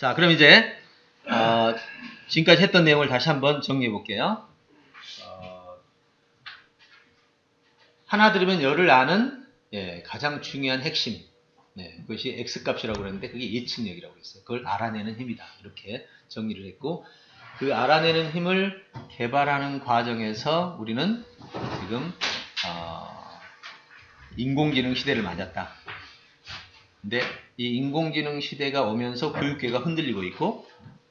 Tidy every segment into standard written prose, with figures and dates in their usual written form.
자, 그럼 이제 지금까지 했던 내용을 다시 한번 정리해 볼게요. 하나 들으면 열을 아는 가장 중요한 핵심, 그것이 x값이라고 그러는데 그게 예측력이라고 했어요. 그걸 알아내는 힘이다. 이렇게 정리를 했고, 그 알아내는 힘을 개발하는 과정에서 우리는 지금 인공지능 시대를 맞았다. 근데 이 인공지능 시대가 오면서 교육계가 흔들리고 있고,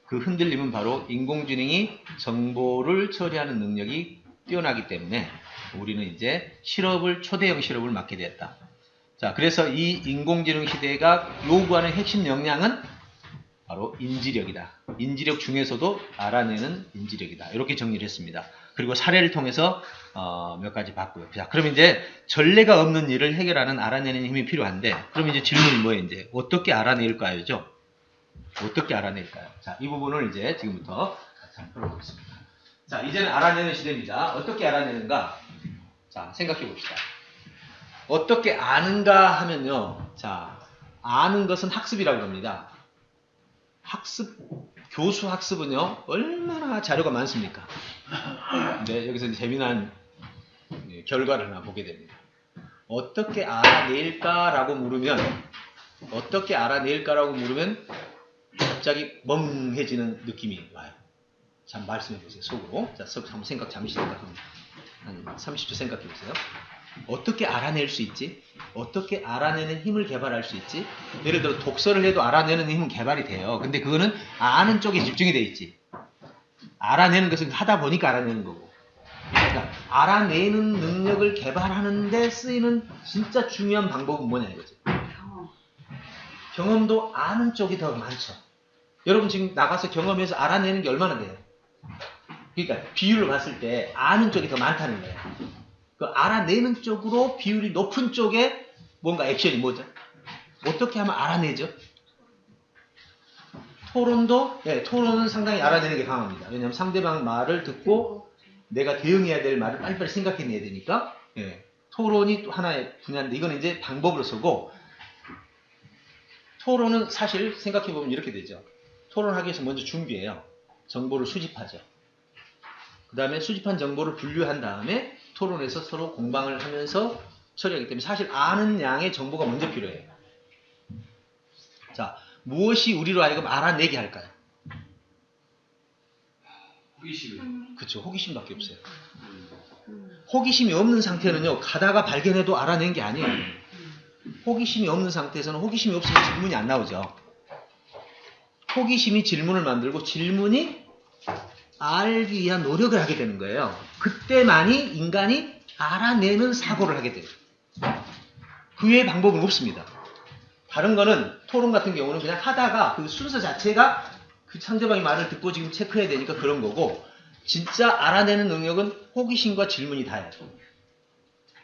그 흔들림은 바로 인공지능이 정보를 처리하는 능력이 뛰어나기 때문에 우리는 이제 초대형 실업을 맡게 되었다. 자, 그래서 이 인공지능 시대가 요구하는 핵심 역량은 바로 인지력이다. 인지력 중에서도 알아내는 인지력이다. 이렇게 정리를 했습니다. 그리고 사례를 통해서 몇 가지 봤고요. 자, 그럼 이제 전례가 없는 일을 해결하는 알아내는 힘이 필요한데, 그럼 이제 질문이 뭐예요? 이제 어떻게 알아낼까요죠? 어떻게 알아낼까요? 자, 이 부분을 이제 지금부터 같이 한번 풀어보겠습니다. 자, 이제는 알아내는 시대입니다. 어떻게 알아내는가? 자, 생각해 봅시다. 어떻게 아는가 하면요. 자, 아는 것은 학습이라고 합니다. 교수 학습은요, 얼마나 자료가 많습니까? 네, 여기서 이제 재미난 결과를 하나 보게 됩니다. 어떻게 알아낼까라고 물으면 갑자기 멍해지는 느낌이 와요. 자, 말씀해 보세요. 속으로. 자, 한번 잠시 생각합니다. 한 30초 생각해 보세요. 어떻게 알아낼 수 있지? 어떻게 알아내는 힘을 개발할 수 있지? 예를 들어 독서를 해도 알아내는 힘은 개발이 돼요. 근데 그거는 아는 쪽에 집중이 돼 있지. 알아내는 것은 하다 보니까 알아내는 거고. 그러니까 알아내는 능력을 개발하는 데 쓰이는 진짜 중요한 방법은 뭐냐 이거지. 경험도 아는 쪽이 더 많죠. 여러분 지금 나가서 경험해서 알아내는 게 얼마나 돼요? 그러니까 비율로 봤을 때 아는 쪽이 더 많다는 거예요. 그 알아내는 쪽으로 비율이 높은 쪽에 뭔가 액션이 뭐죠? 어떻게 하면 알아내죠? 토론은 상당히 알아내는 게 강합니다. 왜냐하면 상대방 말을 듣고 내가 대응해야 될 말을 빨리빨리 생각해내야 되니까, 토론이 또 하나의 분야인데, 이건 이제 방법으로 쓰고, 토론은 사실 생각해보면 이렇게 되죠. 토론하기 위해서 먼저 준비해요. 정보를 수집하죠. 그 다음에 수집한 정보를 분류한 다음에 토론에서 서로 공방을 하면서 처리하기 때문에 사실 아는 양의 정보가 먼저 필요해요. 자, 무엇이 우리로 하여금 알아내게 할까요? 호기심. 그렇죠. 호기심밖에 없어요. 호기심이 없는 상태는요, 가다가 발견해도 알아낸 게 아니에요. 호기심이 없는 상태에서는 호기심이 없으면 질문이 안 나오죠. 호기심이 질문을 만들고 질문이 알기 위한 노력을 하게 되는 거예요. 그때만이 인간이 알아내는 사고를 하게 돼요. 그 외의 방법은 없습니다. 다른 거는 토론 같은 경우는 그냥 하다가 그 순서 자체가 그 상대방의 말을 듣고 지금 체크해야 되니까 그런 거고, 진짜 알아내는 능력은 호기심과 질문이 다예요.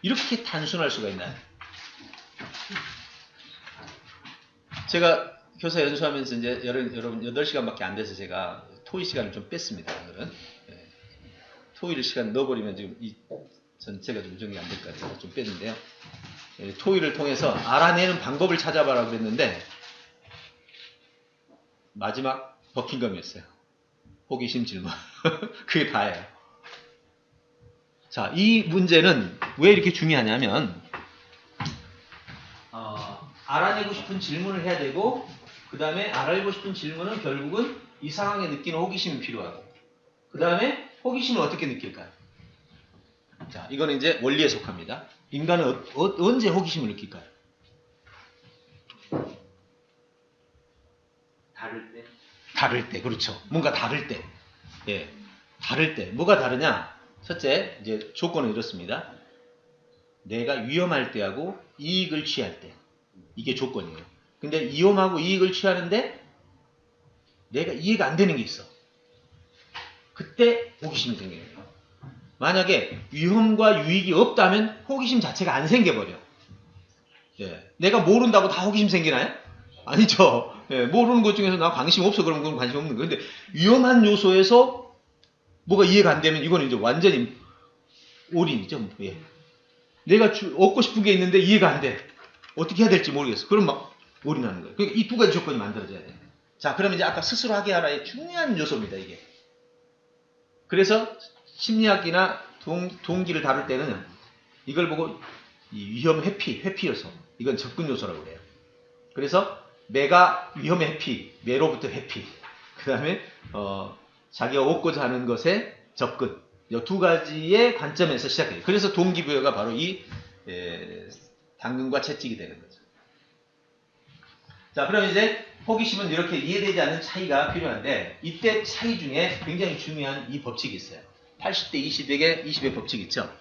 이렇게 단순할 수가 있나요? 제가 교사 연수하면서 이제 여러분 8시간밖에 안 돼서 제가 토의 시간을 좀 뺐습니다. 오늘은. 토의를 시간 넣어버리면 지금 이 전체가 좀 정리 안 될 것 같아서 좀 뺐는데요. 토의를 통해서 알아내는 방법을 찾아봐라 그랬는데 마지막 버킹엄이었어요. 호기심 질문. 그게 다예요. 자, 이 문제는 왜 이렇게 중요하냐면 알아내고 싶은 질문을 해야 되고, 그 다음에 알아내고 싶은 질문은 결국은 이 상황에 느끼는 호기심이 필요하고, 그 다음에 호기심을 어떻게 느낄까요? 자, 이거는 이제 원리에 속합니다. 인간은 언제 호기심을 느낄까요? 다를 때, 그렇죠. 뭔가 다를 때. 다를 때. 뭐가 다르냐? 첫째, 이제 조건은 이렇습니다. 내가 위험할 때하고 이익을 취할 때. 이게 조건이에요. 근데 위험하고 이익을 취하는데 내가 이해가 안 되는 게 있어. 그때 호기심이 생겨요. 만약에 위험과 유익이 없다면 호기심 자체가 안 생겨버려. 내가 모른다고 다 호기심 생기나요? 아니죠. 모르는 것 중에서 나 관심 없어 그러면 그건 관심 없는 거예요. 근데 위험한 요소에서 뭐가 이해가 안 되면 이거는 이제 완전히 올인이죠. 내가 얻고 싶은 게 있는데 이해가 안 돼. 어떻게 해야 될지 모르겠어. 그럼 막 올인하는 거예요. 그러니까 이 두 가지 조건이 만들어져야 돼요. 자, 그럼 이제 아까 스스로 하게 하라의 중요한 요소입니다, 이게. 그래서 심리학이나 동기를 다룰 때는 이걸 보고 이 위험 회피 요소, 이건 접근 요소라고 그래요. 그래서 매가 위험의 회피, 매로부터 회피, 그 다음에 자기가 얻고자 하는 것에 접근, 이 두 가지의 관점에서 시작해요. 그래서 동기부여가 바로 이 당근과 채찍이 되는 거죠. 자, 그럼 이제 호기심은 이렇게 이해되지 않는 차이가 필요한데, 이때 차이 중에 굉장히 중요한 이 법칙이 있어요. 80대 20의 법칙 있죠.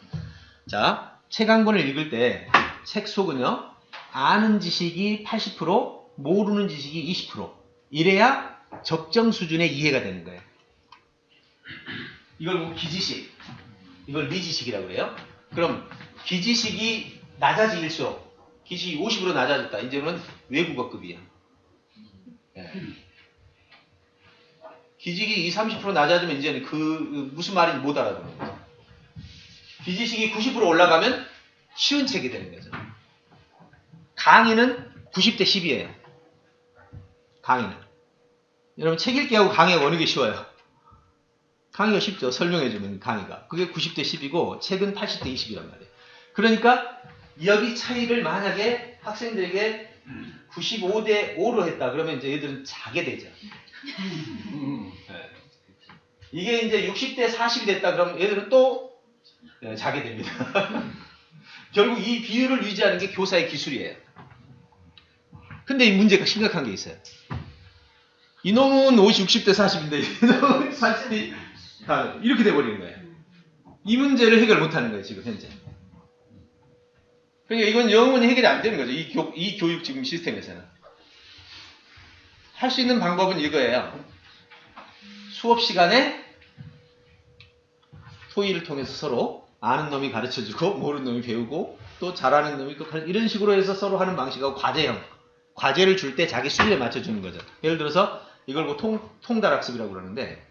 자, 책 한 권을 읽을 때 책 속은요, 아는 지식이 80%, 모르는 지식이 20%. 이래야 적정 수준의 이해가 되는 거예요. 이걸 뭐 기지식, 이걸 미지식이라고 그래요. 그럼 기지식이 낮아질수록, 기지식이 50으로 낮아졌다. 이제는 외국어급이야. 네. 기지식이 20, 30% 낮아지면 이제는 무슨 말인지 못 알아듣는 거죠. 기지식이 90% 올라가면 쉬운 책이 되는 거죠. 강의는 90대 10이에요. 강의는. 여러분 책 읽기하고 강의가 어느 게 쉬워요? 강의가 쉽죠. 설명해주면 강의가. 그게 90대 10이고 책은 80대 20이란 말이에요. 그러니까 여기 차이를 만약에 학생들에게 95대 5로 했다. 그러면 이제 얘들은 자게 되죠. 이게 이제 60대 40이 됐다. 그러면 얘들은 또 자게 됩니다. 결국 이 비율을 유지하는 게 교사의 기술이에요. 근데 이 문제가 심각한 게 있어요. 이놈은 60대 40인데 이놈은 40대 이렇게 돼버리는 거예요. 이 문제를 해결 못하는 거예요, 지금 현재. 그러니까 이건 영원히 해결이 안 되는 거죠. 이 교육 지금 시스템에서는. 할 수 있는 방법은 이거예요. 수업 시간에 토의를 통해서 서로 아는 놈이 가르쳐주고 모르는 놈이 배우고 또 잘하는 놈이 또 이런 식으로 해서 서로 하는 방식하고 과제형. 과제를 줄 때 자기 수준에 맞춰주는 거죠. 예를 들어서 이걸 뭐 통달학습이라고 그러는데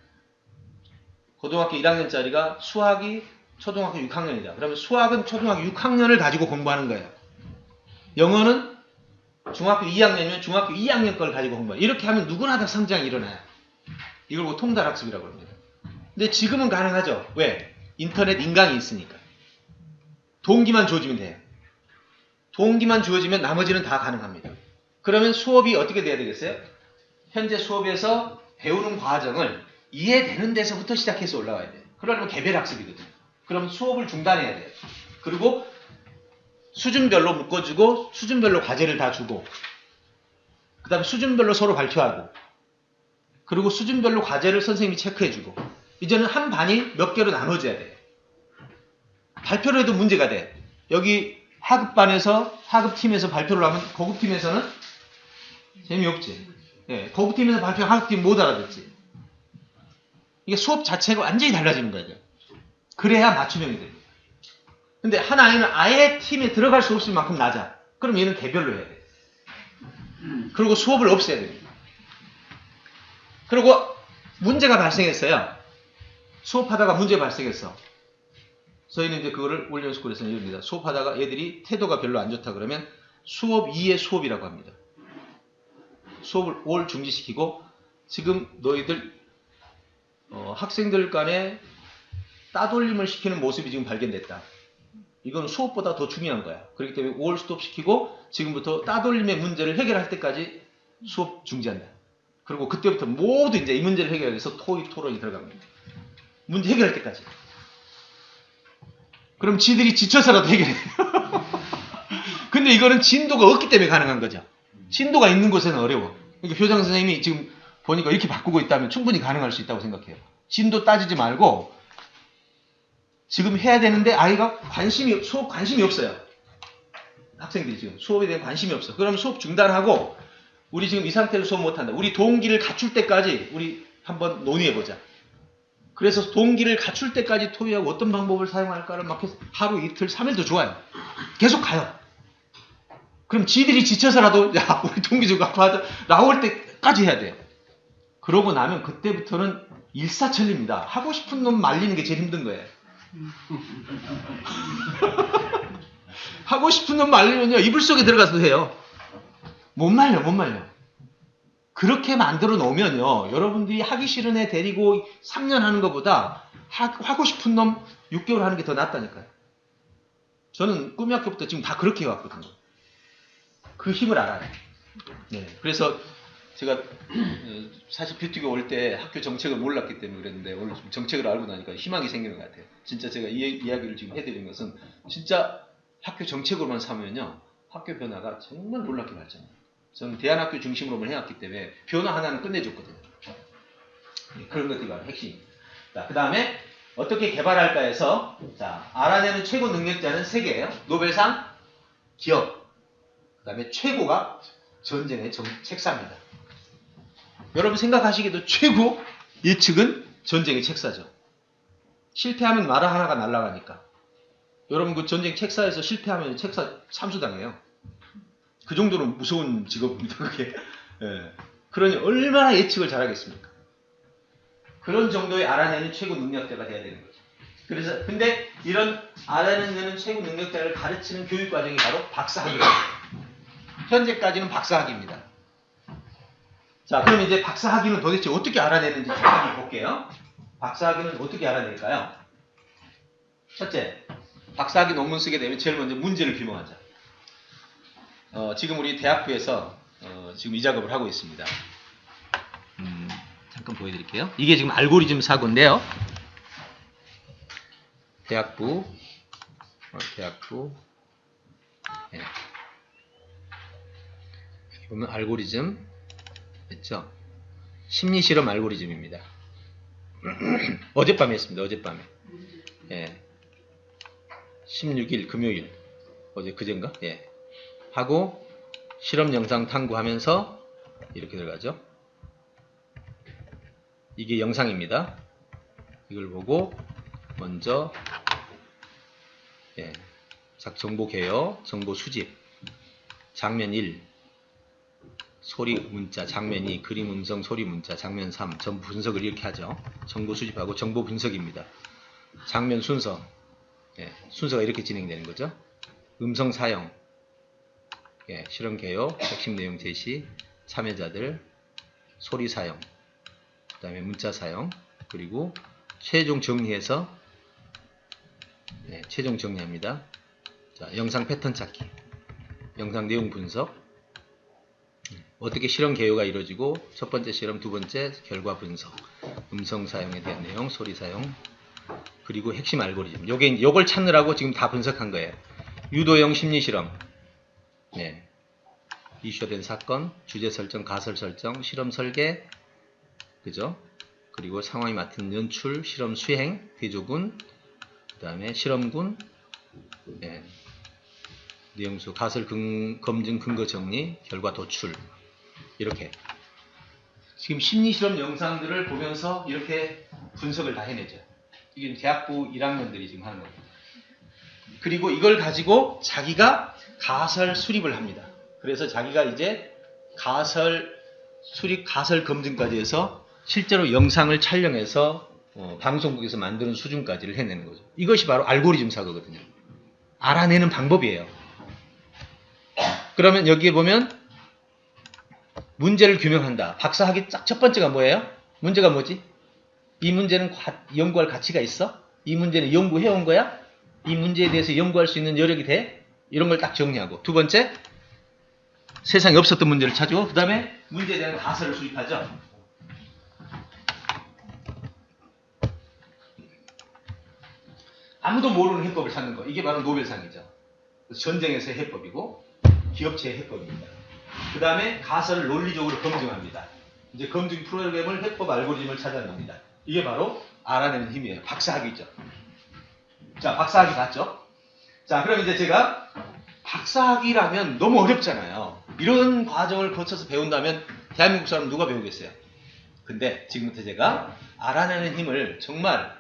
고등학교 1학년짜리가 수학이 초등학교 6학년이다. 그러면 수학은 초등학교 6학년을 가지고 공부하는 거예요. 영어는 중학교 2학년이면 중학교 2학년 걸 가지고 공부해요. 이렇게 하면 누구나 다 성장이 일어나요. 이걸 뭐 통달학습이라고 합니다. 근데 지금은 가능하죠. 왜? 인터넷 인강이 있으니까. 동기만 주어지면 돼요. 동기만 주어지면 나머지는 다 가능합니다. 그러면 수업이 어떻게 돼야 되겠어요? 현재 수업에서 배우는 과정을 이해되는 데서부터 시작해서 올라와야 돼요. 그러려면 개별학습이거든요. 그럼 수업을 중단해야 돼요. 그리고 수준별로 묶어주고 수준별로 과제를 다 주고 그 다음에 수준별로 서로 발표하고 그리고 수준별로 과제를 선생님이 체크해주고 이제는 한 반이 몇 개로 나눠져야 돼요. 발표를 해도 문제가 돼. 여기 하급반에서 하급팀에서 발표를 하면 고급팀에서는 재미없지. 예, 고급팀에서 발표한 하급팀 못 알아듣지. 이게 수업 자체가 완전히 달라지는 거예요. 그래야 맞춤형이 됩니다. 근데 한 아이는 아예 팀에 들어갈 수 없을 만큼 낮아. 그럼 얘는 개별로 해야 돼. 그리고 수업을 없애야 됩니다. 그리고 문제가 발생했어요. 수업하다가 문제 발생했어. 저희는 이제 그거를 올리언스쿨에서는 이럽니다. 수업하다가 애들이 태도가 별로 안 좋다 그러면 수업 2의 수업이라고 합니다. 수업을 올 중지시키고 지금 너희들 학생들 간에 따돌림을 시키는 모습이 지금 발견됐다. 이건 수업보다 더 중요한 거야. 그렇기 때문에 올 스톱 시키고 지금부터 따돌림의 문제를 해결할 때까지 수업 중지한다. 그리고 그때부터 모두 이제 이 문제를 해결하기 위해서 토론이 들어갑니다. 문제 해결할 때까지. 그럼 지들이 지쳐서라도 해결해요. 근데 이거는 진도가 없기 때문에 가능한 거죠. 진도가 있는 곳에는 어려워. 그러니까 교장 선생님이 지금 보니까 이렇게 바꾸고 있다면 충분히 가능할 수 있다고 생각해요. 진도 따지지 말고 지금 해야 되는데 아이가 수업 관심이 없어요. 학생들이 지금 수업에 대한 관심이 없어. 그러면 수업 중단하고 우리 지금 이 상태로 수업 못한다. 우리 동기를 갖출 때까지 우리 한번 논의해보자. 그래서 동기를 갖출 때까지 토의하고 어떤 방법을 사용할까를 막 해서 하루 이틀 3일도 좋아요. 계속 가요. 그럼 지들이 지쳐서라도 야 우리 동기 좀 갚아야 나올 때까지 해야 돼요. 그러고 나면 그때부터는 일사천리입니다. 하고 싶은 놈 말리는 게 제일 힘든 거예요. 하고 싶은 놈 말리면요 이불 속에 들어가서 해요. 못 말려. 그렇게 만들어 놓으면요, 여러분들이 하기 싫은 애 데리고 3년 하는 것보다 하고 싶은 놈 6개월 하는 게 더 낫다니까요. 저는 꿈이 학교부터 지금 다 그렇게 해왔거든요. 그 힘을 알아요. 네, 그래서 제가 사실 비투기 올 때 학교 정책을 몰랐기 때문에 그랬는데 오늘 좀 정책을 알고 나니까 희망이 생기는 것 같아요. 진짜 제가 이 이야기를 지금 해드린 것은 진짜 학교 정책으로만 삼으면요, 학교 변화가 정말 놀랍게 발전해요. 저는 대안학교 중심으로만 해왔기 때문에 변화 하나는 끝내줬거든요. 네, 그런 것들이 바로 핵심입니다. 자, 그 다음에 어떻게 개발할까 해서, 자, 알아내는 최고 능력자는 3개예요. 노벨상, 기업, 그 다음에 최고가 전쟁의 책사입니다. 여러분 생각하시기에도 최고 예측은 전쟁의 책사죠. 실패하면 나라 하나가 날아가니까. 여러분 그 전쟁 책사에서 실패하면 책사 참수당해요. 그 정도로 무서운 직업입니다, 그게. 예. 그러니 얼마나 예측을 잘하겠습니까? 그런 정도의 알아내는 최고 능력자가 돼야 되는 거죠. 그래서 근데 이런 알아내는 최고 능력자를 가르치는 교육 과정이 바로 박사학위입니다. 현재까지는 박사학위입니다. 자, 그럼 이제 박사학위는 도대체 어떻게 알아내는지 잠깐 볼게요. 박사학위는 어떻게 알아낼까요? 첫째, 박사학위 논문 쓰게 되면 제일 먼저 문제를 규명하자. 지금 우리 대학부에서 지금 이 작업을 하고 있습니다. 잠깐 보여드릴게요. 이게 지금 알고리즘 사고인데요. 대학부, 네. 여기 보면 알고리즘, 됐죠? 심리실험 알고리즘입니다. 어젯밤에 했습니다. 어젯밤에. 예. 16일 금요일. 어제 그젠가? 예. 하고 실험 영상 탐구하면서 이렇게 들어가죠. 이게 영상입니다. 이걸 보고 먼저 정보 개요, 정보 수집, 장면 1, 소리 문자, 장면 2, 그림 음성 소리 문자, 장면 3, 전부 분석을 이렇게 하죠. 정보 수집하고 정보 분석입니다. 장면 순서, 순서가 이렇게 진행되는 거죠. 음성 사용, 실험 개요, 핵심 내용 제시, 참여자들, 소리 사용, 그 다음에 문자 사용, 그리고 최종 정리해서 최종 정리합니다. 자, 영상 패턴 찾기, 영상 내용 분석, 어떻게 실험 개요가 이루어지고 첫 번째 실험, 두 번째 결과 분석, 음성 사용에 대한 내용, 소리 사용, 그리고 핵심 알고리즘. 요걸 찾느라고 지금 다 분석한 거예요. 유도형 심리 실험, 이슈화된 사건, 주제 설정, 가설 설정, 실험 설계, 그죠? 그리고 상황이 맡은 연출, 실험 수행, 대조군, 그 다음에 실험군, 내용수, 가설 검증 근거 정리, 결과 도출, 이렇게 지금 심리실험 영상들을 보면서 이렇게 분석을 다 해내죠. 이게 대학부 1학년들이 지금 하는 겁니다. 그리고 이걸 가지고 자기가 가설 수립을 합니다. 그래서 자기가 이제 가설 수립, 가설 검증까지 해서 실제로 영상을 촬영해서 방송국에서 만드는 수준까지를 해내는 거죠. 이것이 바로 알고리즘 사고거든요. 알아내는 방법이에요. 그러면 여기에 보면 문제를 규명한다. 박사학위 첫 번째가 뭐예요? 문제가 뭐지? 이 문제는 연구할 가치가 있어? 이 문제는 연구해온 거야? 이 문제에 대해서 연구할 수 있는 여력이 돼? 이런 걸 딱 정리하고, 두 번째, 세상에 없었던 문제를 찾고, 그 다음에 문제에 대한 가설을 수립하죠. 아무도 모르는 해법을 찾는 거. 이게 바로 노벨상이죠. 전쟁에서의 해법이고 기업체의 해법입니다. 그 다음에 가설을 논리적으로 검증합니다. 이제 검증 프로그램을 해법 알고리즘을 찾아냅니다. 이게 바로 알아내는 힘이에요. 박사학위죠. 자, 박사학위 봤죠? 자, 그럼 이제 제가 박사학위라면 너무 어렵잖아요. 이런 과정을 거쳐서 배운다면 대한민국 사람 누가 배우겠어요? 근데 지금부터 제가 알아내는 힘을 정말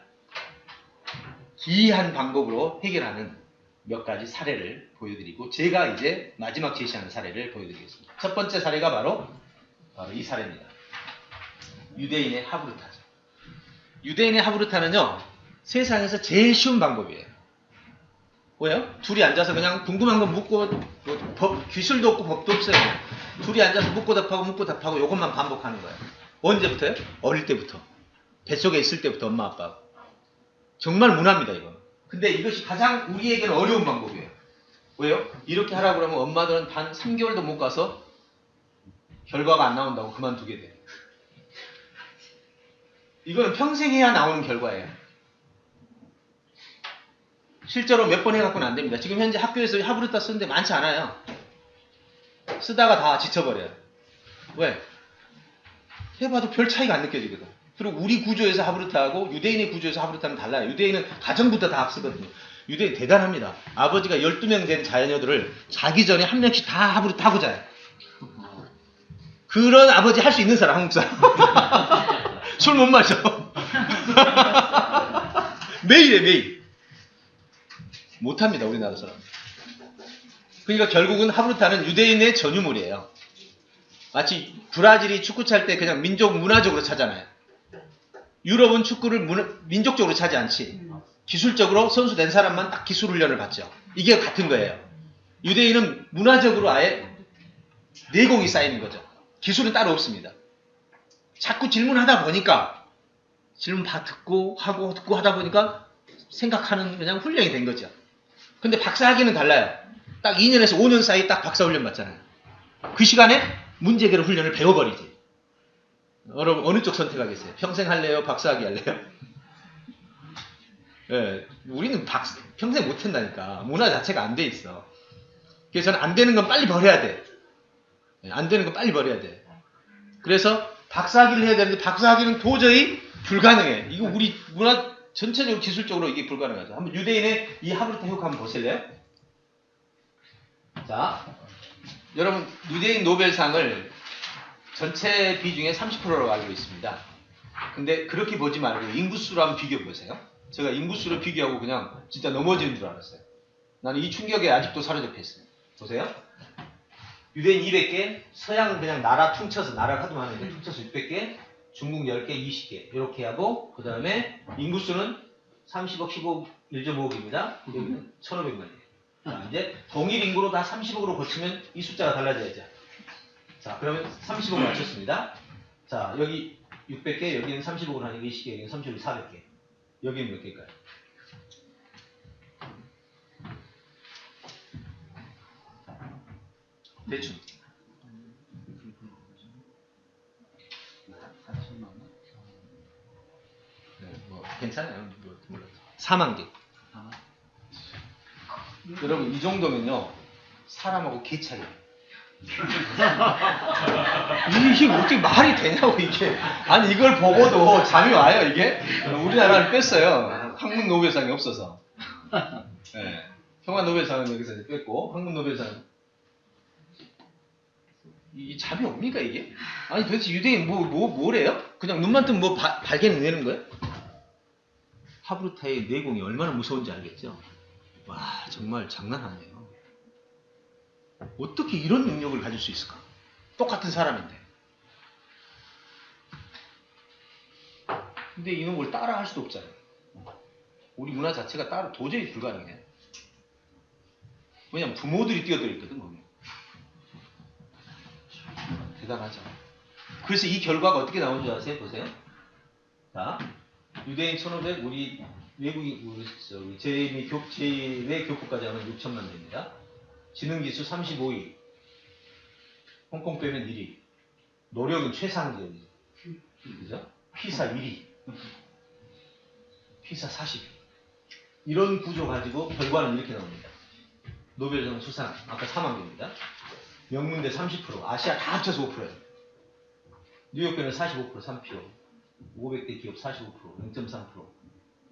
기이한 방법으로 해결하는 몇 가지 사례를 보여드리고, 제가 이제 마지막 제시하는 사례를 보여드리겠습니다. 첫 번째 사례가 바로 이 사례입니다. 유대인의 하브르타죠. 유대인의 하브르타는요, 세상에서 제일 쉬운 방법이에요. 왜요? 둘이 앉아서 그냥 궁금한 거 묻고 뭐 기술도 없고 법도 없어요. 둘이 앉아서 묻고 답하고 이것만 반복하는 거예요. 언제부터요? 어릴 때부터. 뱃속에 있을 때부터 엄마 아빠가. 정말 문화입니다 이거. 근데 이것이 가장 우리에게는 어려운 방법이에요. 왜요? 이렇게 하라고 그러면 엄마들은 단 3개월도 못 가서 결과가 안 나온다고 그만두게 돼요. 이거는 평생 해야 나오는 결과예요. 실제로 몇 번 해갖고는 안 됩니다. 지금 현재 학교에서 하브르타 쓰는데 많지 않아요. 쓰다가 다 지쳐버려요. 왜? 해봐도 별 차이가 안 느껴지거든. 그리고 우리 구조에서 하브르타하고 유대인의 구조에서 하브르타는 달라요. 유대인은 가정부터 다 학쓰거든요. 유대인 대단합니다. 아버지가 12명 된 자녀들을 자기 전에 한 명씩 다 하브르타 하고 자요. 그런 아버지 할 수 있는 사람, 한국 사람. 술 못 마셔. 매일에 매일. 못합니다, 우리나라 사람. 그러니까 결국은 하브르타는 유대인의 전유물이에요. 마치 브라질이 축구 찰 때 그냥 문화적으로 차잖아요. 유럽은 축구를 민족적으로 차지 않지. 기술적으로 선수 된 사람만 딱 기술 훈련을 받죠. 이게 같은 거예요. 유대인은 문화적으로 아예 내공이 쌓이는 거죠. 기술은 따로 없습니다. 자꾸 질문하다 보니까 질문 듣고 하다 보니까 생각하는 그냥 훈련이 된 거죠. 근데 박사학위는 달라요. 딱 2년에서 5년 사이 딱 박사훈련 받잖아요. 그 시간에 문제개로 훈련을 배워버리지. 여러분 어느 쪽 선택하겠어요? 평생 할래요? 박사학위 할래요? 예, 우리는 평생 못한다니까. 문화 자체가 안 돼 있어. 그래서 저는 안 되는 건 빨리 버려야 돼. 안 되는 건 빨리 버려야 돼. 그래서 박사학위를 해야 되는데 박사학위는 도저히 불가능해. 이거 우리 문화 전체적으로 기술적으로 이게 불가능하죠. 한번 유대인의 이 하브르타 효과 한번 보실래요? 자, 여러분 유대인 노벨상을 전체 비중의 30%라고 알고 있습니다. 근데 그렇게 보지 말고 인구수로 한번 비교해 보세요. 제가 인구수를 비교하고 그냥 진짜 넘어지는 줄 알았어요. 나는 이 충격에 아직도 사로잡혀 있어요. 보세요. 유대인 200개, 서양 그냥 나라 퉁쳐서 나라 하도 많은데 퉁쳐서 600개, 중국 10개, 20개 이렇게 하고 그 다음에 인구수는 30억, 15억, 1.5억입니다. 여기는 1,500만이에요. 자, 이제 동일 인구로 다 30억으로 고치면 이 숫자가 달라져야죠. 자, 그러면 30억 맞췄습니다. 자, 여기 600개, 여기는 30억으로 하니까 20개, 여기는 30억, 400개. 여기는 몇 개일까요? 대충. 네, 뭐 괜찮아요. 뭐, 4만 개. 여러분 이 정도면요 사람하고 개 차이예요. 이게 어떻게 말이 되냐고 이게. 아니 이걸 보고도 잠이 와요 이게. 우리나라를 뺐어요. 학문 노벨상이 없어서. 네. 평화 노벨상은 여기서 이제 뺐고 학문 노벨상은 이 잠이 옵니까 이게? 아니 도대체 유대인 뭐래요? 그냥 눈만 뜨면 뭐 발견해내는 거예요? 하브르타의 내공이 얼마나 무서운지 알겠죠? 와 정말 장난 아니에요. 어떻게 이런 능력을 가질 수 있을까? 똑같은 사람인데. 근데 이런 걸 따라 할 수도 없잖아요. 우리 문화 자체가 따로 도저히 불가능해요. 왜냐면 부모들이 뛰어들었거든 거기. 대단하죠. 그래서 이 결과가 어떻게 나온 줄 아세요? 보세요. 자, 유대인 1,500, 우리 외국인, 제외 교포까지 하면 6천만 됩니다. 지능지수 35위. 홍콩 빼면 1위. 노력은 최상위입니다. 그죠? 피사 1위. 피사 40위. 이런 구조 가지고 결과는 이렇게 나옵니다. 노벨상 수상, 아까 4만 개입니다. 명문대 30%, 아시아 다 합쳐서 5%예요. 뉴욕대는 45%, 3%, 500대 기업 45%, 0.3%.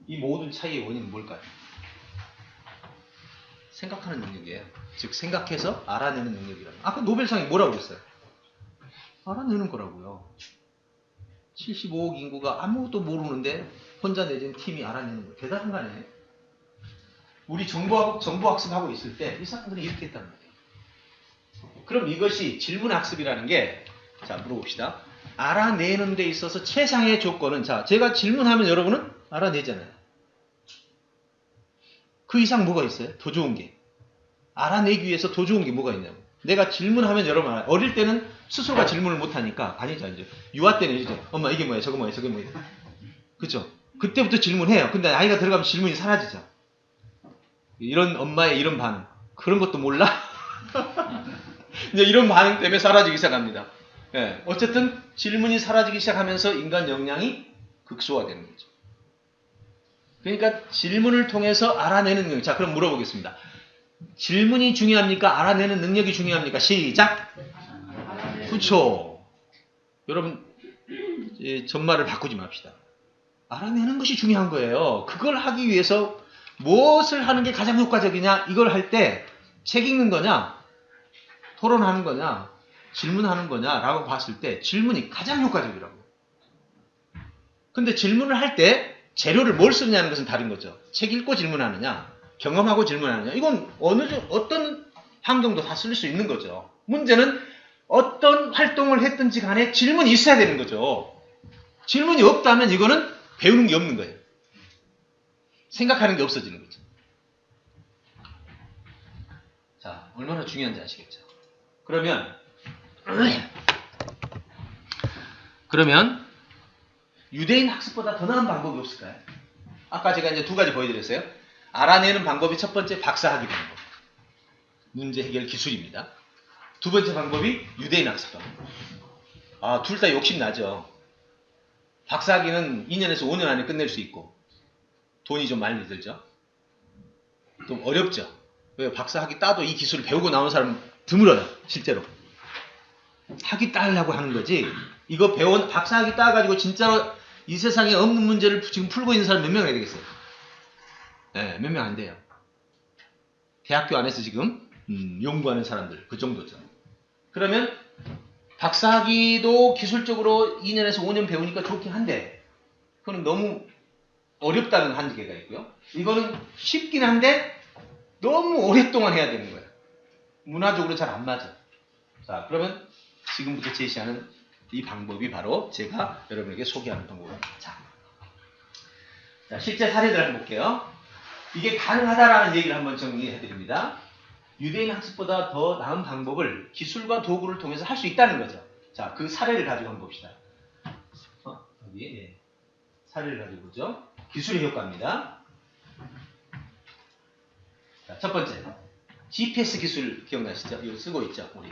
이 모든 차이의 원인은 뭘까요? 생각하는 능력이에요. 즉 생각해서 알아내는 능력이라는. 아까 노벨상이 뭐라고 그랬어요? 알아내는 거라고요. 75억 인구가 아무것도 모르는데 혼자 내준 팀이 알아내는 거. 대단한 거 아니에요? 우리 정보학습하고 있을 때 이 사람들이 이렇게 했단 말이에요. 그럼 이것이 질문학습이라는 게, 자 물어봅시다. 알아내는 데 있어서 최상의 조건은, 자 제가 질문하면 여러분은 알아내잖아요. 그 이상 뭐가 있어요? 더 좋은 게. 알아내기 위해서 더 좋은 게 뭐가 있냐고. 내가 질문하면 여러분 알아요. 어릴 때는 스스로가 질문을 못하니까 아니죠. 이제 유아 때는 이제 엄마 이게 뭐야 저거 뭐야 저게 뭐야. 그죠? 그때부터 질문해요. 근데 나이가 들어가면 질문이 사라지죠. 이런 엄마의 이런 반응. 그런 것도 몰라? 이제 이런 반응 때문에 사라지기 시작합니다. 예, 어쨌든 질문이 사라지기 시작하면서 인간 역량이 극소화되는 거죠. 그러니까 질문을 통해서 알아내는 능력. 자, 그럼 물어보겠습니다. 질문이 중요합니까? 알아내는 능력이 중요합니까? 시작! 그렇죠. 여러분, 전말을 바꾸지 맙시다. 알아내는 것이 중요한 거예요. 그걸 하기 위해서 무엇을 하는 게 가장 효과적이냐? 이걸 할 때 책 읽는 거냐? 토론하는 거냐? 질문하는 거냐? 라고 봤을 때 질문이 가장 효과적이라고. 근데 질문을 할 때 재료를 뭘 쓰느냐는 것은 다른 거죠. 책 읽고 질문하느냐? 경험하고 질문하느냐? 이건 어떤 환경도 다 쓸 수 있는 거죠. 문제는 어떤 활동을 했든지 간에 질문이 있어야 되는 거죠. 질문이 없다면 이거는 배우는 게 없는 거예요. 생각하는 게 없어지는 거죠. 자, 얼마나 중요한지 아시겠죠? 그러면 유대인 학습보다 더 나은 방법이 없을까요? 아까 제가 이제 두 가지 보여드렸어요. 알아내는 방법이 첫 번째 박사학위 방법. 문제 해결 기술입니다. 두 번째 방법이 유대인 학습 방법. 둘 다 욕심나죠. 박사학위는 2년에서 5년 안에 끝낼 수 있고 돈이 좀 많이 들죠. 좀 어렵죠. 왜 박사학위 따도 이 기술을 배우고 나온 사람 드물어요. 실제로. 학위 따려고 하는 거지. 이거 박사학위 따가지고 진짜로 이 세상에 없는 문제를 지금 풀고 있는 사람 몇 명 해야 되겠어요? 네, 몇 명 안 돼요. 대학교 안에서 지금 연구하는 사람들 그 정도죠. 그러면 박사학위도 기술적으로 2년에서 5년 배우니까 좋긴 한데 그건 너무 어렵다는 한계가 있고요. 이거는 쉽긴 한데 너무 오랫동안 해야 되는 거예요. 문화적으로 잘 안 맞아. 자, 그러면 지금부터 제시하는 이 방법이 바로 제가 여러분에게 소개하는 방법입니다. 자, 실제 사례들 한번 볼게요. 이게 가능하다라는 얘기를 한번 정리해 드립니다. 유대인 학습보다 더 나은 방법을 기술과 도구를 통해서 할 수 있다는 거죠. 자, 그 사례를 가지고 한번 봅시다. 여기 사례를 가지고 보죠. 기술의 효과입니다. 자, 첫 번째, GPS 기술 기억나시죠? 이거 쓰고 있죠, 우리.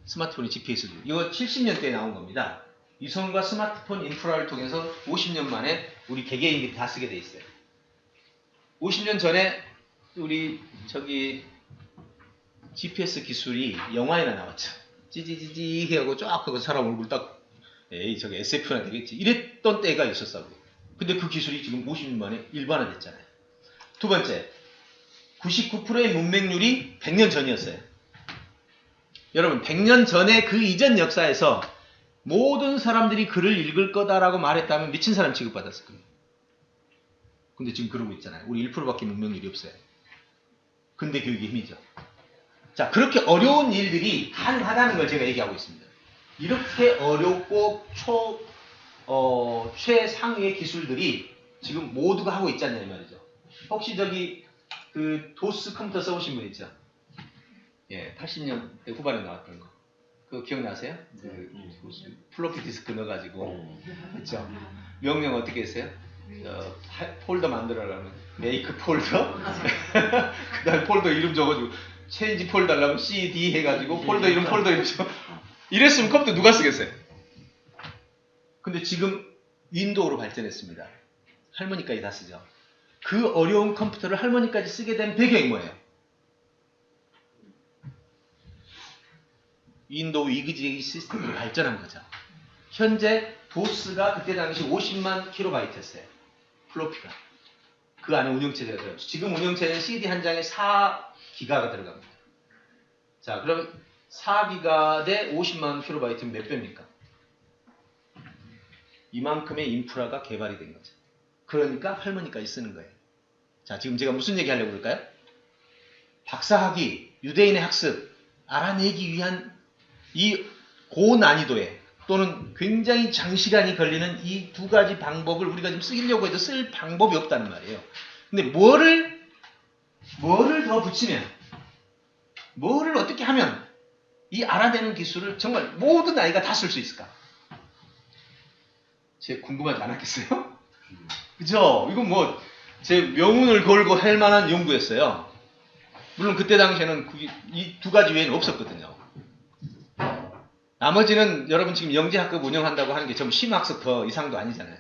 스마트폰이 GPS 기술. 이거 70년대에 나온 겁니다. 위성과 스마트폰 인프라를 통해서 50년 만에 우리 개개인들이 다 쓰게 돼 있어요. 50년 전에 우리 GPS 기술이 영화에나 나왔죠. 찌지지지 하고 쫙 하고 사람 얼굴 딱 저기 SF나 되겠지. 이랬던 때가 있었어. 근데 그 기술이 지금 50년 만에 일반화됐잖아요. 두 번째, 99%의 문맹률이 100년 전이었어요. 여러분, 100년 전에 그 이전 역사에서 모든 사람들이 글을 읽을 거다라고 말했다면 미친 사람 취급받았을 거예요. 근데 지금 그러고 있잖아요. 우리 1%밖에 문맹률이 없어요. 근대 교육의 힘이죠. 자, 그렇게 어려운 일들이 가능하다는 걸 제가 얘기하고 있습니다. 이렇게 어렵고 최상위의 기술들이 지금 모두가 하고 있지 않냐 이 말이죠. 혹시 그 도스 컴퓨터 써보신 분 있죠? 예, 80년대 후반에 나왔던 거. 그거 기억나세요? 플로피 디스크 넣어가지고. 그쵸? 명령 어떻게 했어요? 폴더 만들어라면 메이크 폴더? 그 다음에 폴더 이름 적어주고 체인지 폴더 하려면 CD 해가지고 폴더 이름 적 이랬으면 컴퓨터 누가 쓰겠어요? 근데 지금 윈도우로 발전했습니다. 할머니까지 다 쓰죠. 그 어려운 컴퓨터를 할머니까지 쓰게 된 배경이 뭐예요? 윈도우 이그지 시스템으로 발전한 거죠. 현재 도스가 그때 당시 50만 킬로바이트였어요. 플로피가. 그 안에 운영체제가 들어가죠. 지금 운영체제는 CD 한 장에 4기가가 들어갑니다. 자, 그럼 4기가 대 50만 킬로바이트면 몇 배입니까? 이만큼의 인프라가 개발이 된 거죠. 그러니까 할머니까지 쓰는 거예요. 자, 지금 제가 무슨 얘기 하려고 그럴까요? 박사학위, 유대인의 학습, 알아내기 위한 이 고난이도의 또는 굉장히 장시간이 걸리는 이 두 가지 방법을 우리가 지금 쓰려고 해도 쓸 방법이 없다는 말이에요. 근데 뭐를 뭐를 더 붙이면, 뭐를 어떻게 하면 이 알아내는 기술을 정말 모든 아이가 다 쓸 수 있을까? 제 궁금하지 않았겠어요? 그죠? 이건 뭐 제 명운을 걸고 할 만한 연구였어요. 물론 그때 당시에는 이 두 가지 외에는 없었거든요. 나머지는 여러분 지금 영재학급 운영한다고 하는 게 전부 심학습 더 이상도 아니잖아요.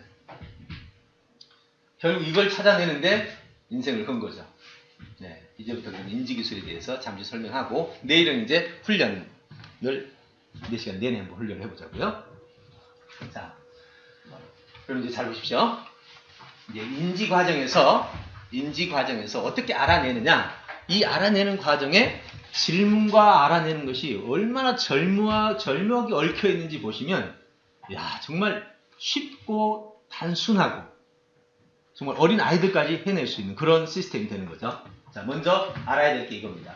결국 이걸 찾아내는데 인생을 건 거죠. 네, 이제부터는 인지기술에 대해서 잠시 설명하고 내일은 이제 훈련을 4시간 내내 한번 훈련을 해보자고요. 자, 그럼 이제 잘 보십시오. 이제 인지 과정에서 어떻게 알아내느냐? 이 알아내는 과정에 질문과 알아내는 것이 얼마나 절묘하게 얽혀 있는지 보시면, 야, 정말 쉽고 단순하고 정말 어린 아이들까지 해낼 수 있는 그런 시스템이 되는 거죠. 자, 먼저 알아야 될 게 이겁니다.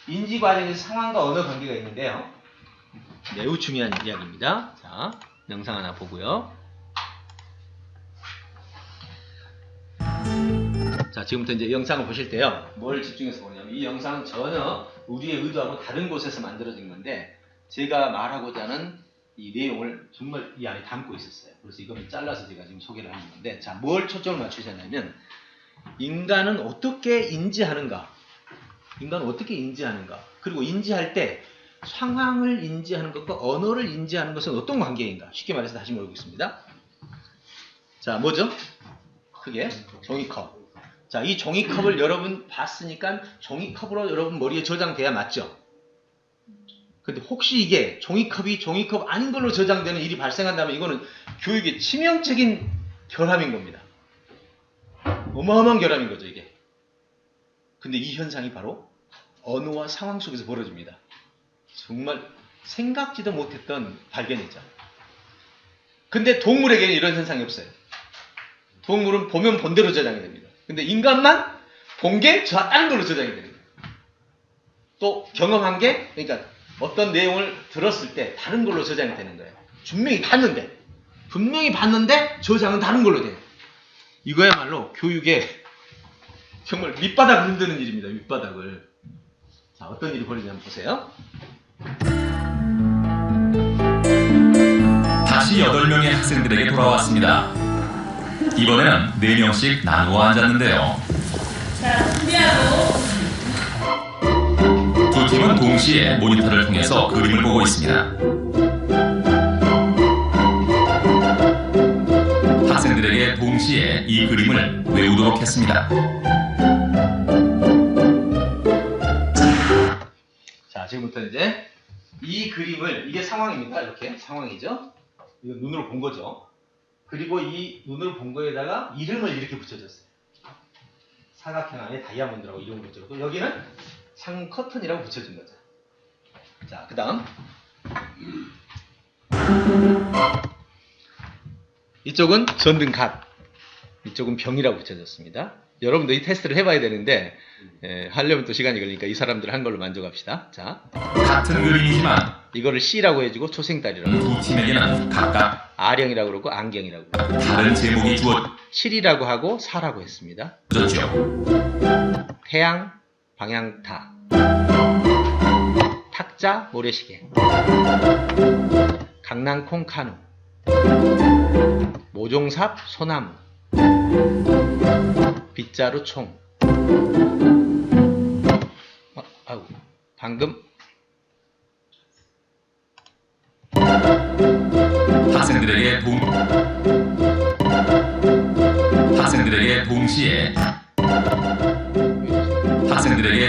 인지 과정에서 상황과 언어 관계가 있는데요. 매우 중요한 이야기입니다. 자, 영상 하나 보고요. 자, 지금부터 이제 영상을 보실 때요, 뭘 집중해서 보냐면, 이 영상은 전혀 우리의 의도하고 다른 곳에서 만들어진 건데, 제가 말하고자 하는 이 내용을 정말 이 안에 담고 있었어요. 그래서 이걸 잘라서 제가 지금 소개를 하는 건데, 자, 뭘 초점을 맞추셨냐면, 인간은 어떻게 인지하는가? 그리고 인지할 때 상황을 인지하는 것과 언어를 인지하는 것은 어떤 관계인가? 쉽게 말해서 다시 물어보겠습니다. 자, 뭐죠? 크게 종이컵. 자, 이 종이컵을 여러분 봤으니까 종이컵으로 여러분 머리에 저장돼야 맞죠? 근데 혹시 이게 종이컵이 종이컵 아닌 걸로 저장되는 일이 발생한다면 이거는 교육의 치명적인 결함인 겁니다. 어마어마한 결함인 거죠, 이게. 근데 이 현상이 바로 언어와 상황 속에서 벌어집니다. 정말 생각지도 못했던 발견이죠. 근데 동물에게는 이런 현상이 없어요. 동물은 보면 본대로 저장이 됩니다. 근데 인간만 본 게 다른 걸로 저장이 됩니다. 또 경험한 게, 그러니까 어떤 내용을 들었을 때 다른 걸로 저장이 되는 거예요. 분명히 봤는데 저장은 다른 걸로 돼요. 이거야말로 교육에 정말 밑바닥을 흔드는 일입니다. 밑바닥을. 자, 어떤 일이 벌어지냐면 보세요. 다시 8명의 학생들에게 돌아왔습니다. 이번에는 4명씩 나누어 앉았는데요. 자, 준비하고. 두 팀은 동시에 모니터를 통해서 그림을 보고 있습니다. 학생들에게 동시에 이 그림을 외우도록 했습니다. 자, 지금부터 이제 이 그림을, 이게 상황입니다. 이렇게 상황이죠. 이거 눈으로 본 거죠. 그리고 이 눈으로 본 거에다가 이름을 이렇게 붙여줬어요. 사각형 안에 다이아몬드라고 이름 붙여줬고, 여기는 창 커튼이라고 붙여준 거죠. 자, 그 다음 이쪽은 전등갓, 이쪽은 병이라고 붙여졌습니다. 여러분도 이 테스트를 해봐야 되는데 하려면 또 시간이 걸리니까 이 사람들 한 걸로 만족합시다. 자, 같은 그림이지만 이거를 C라고 해주고 초생딸이라고, 두 팀에게는 각각 아령이라고 그러고 안경이라고 그러고, 다른 제목이 7이라고 하고 4라고 했습니다. 주어졌죠. 태양, 방향타, 탁자, 모래시계, 강낭콩 카누, 모종삽, 소나무, 빗자루 총. 아이고, 방금 학생들에게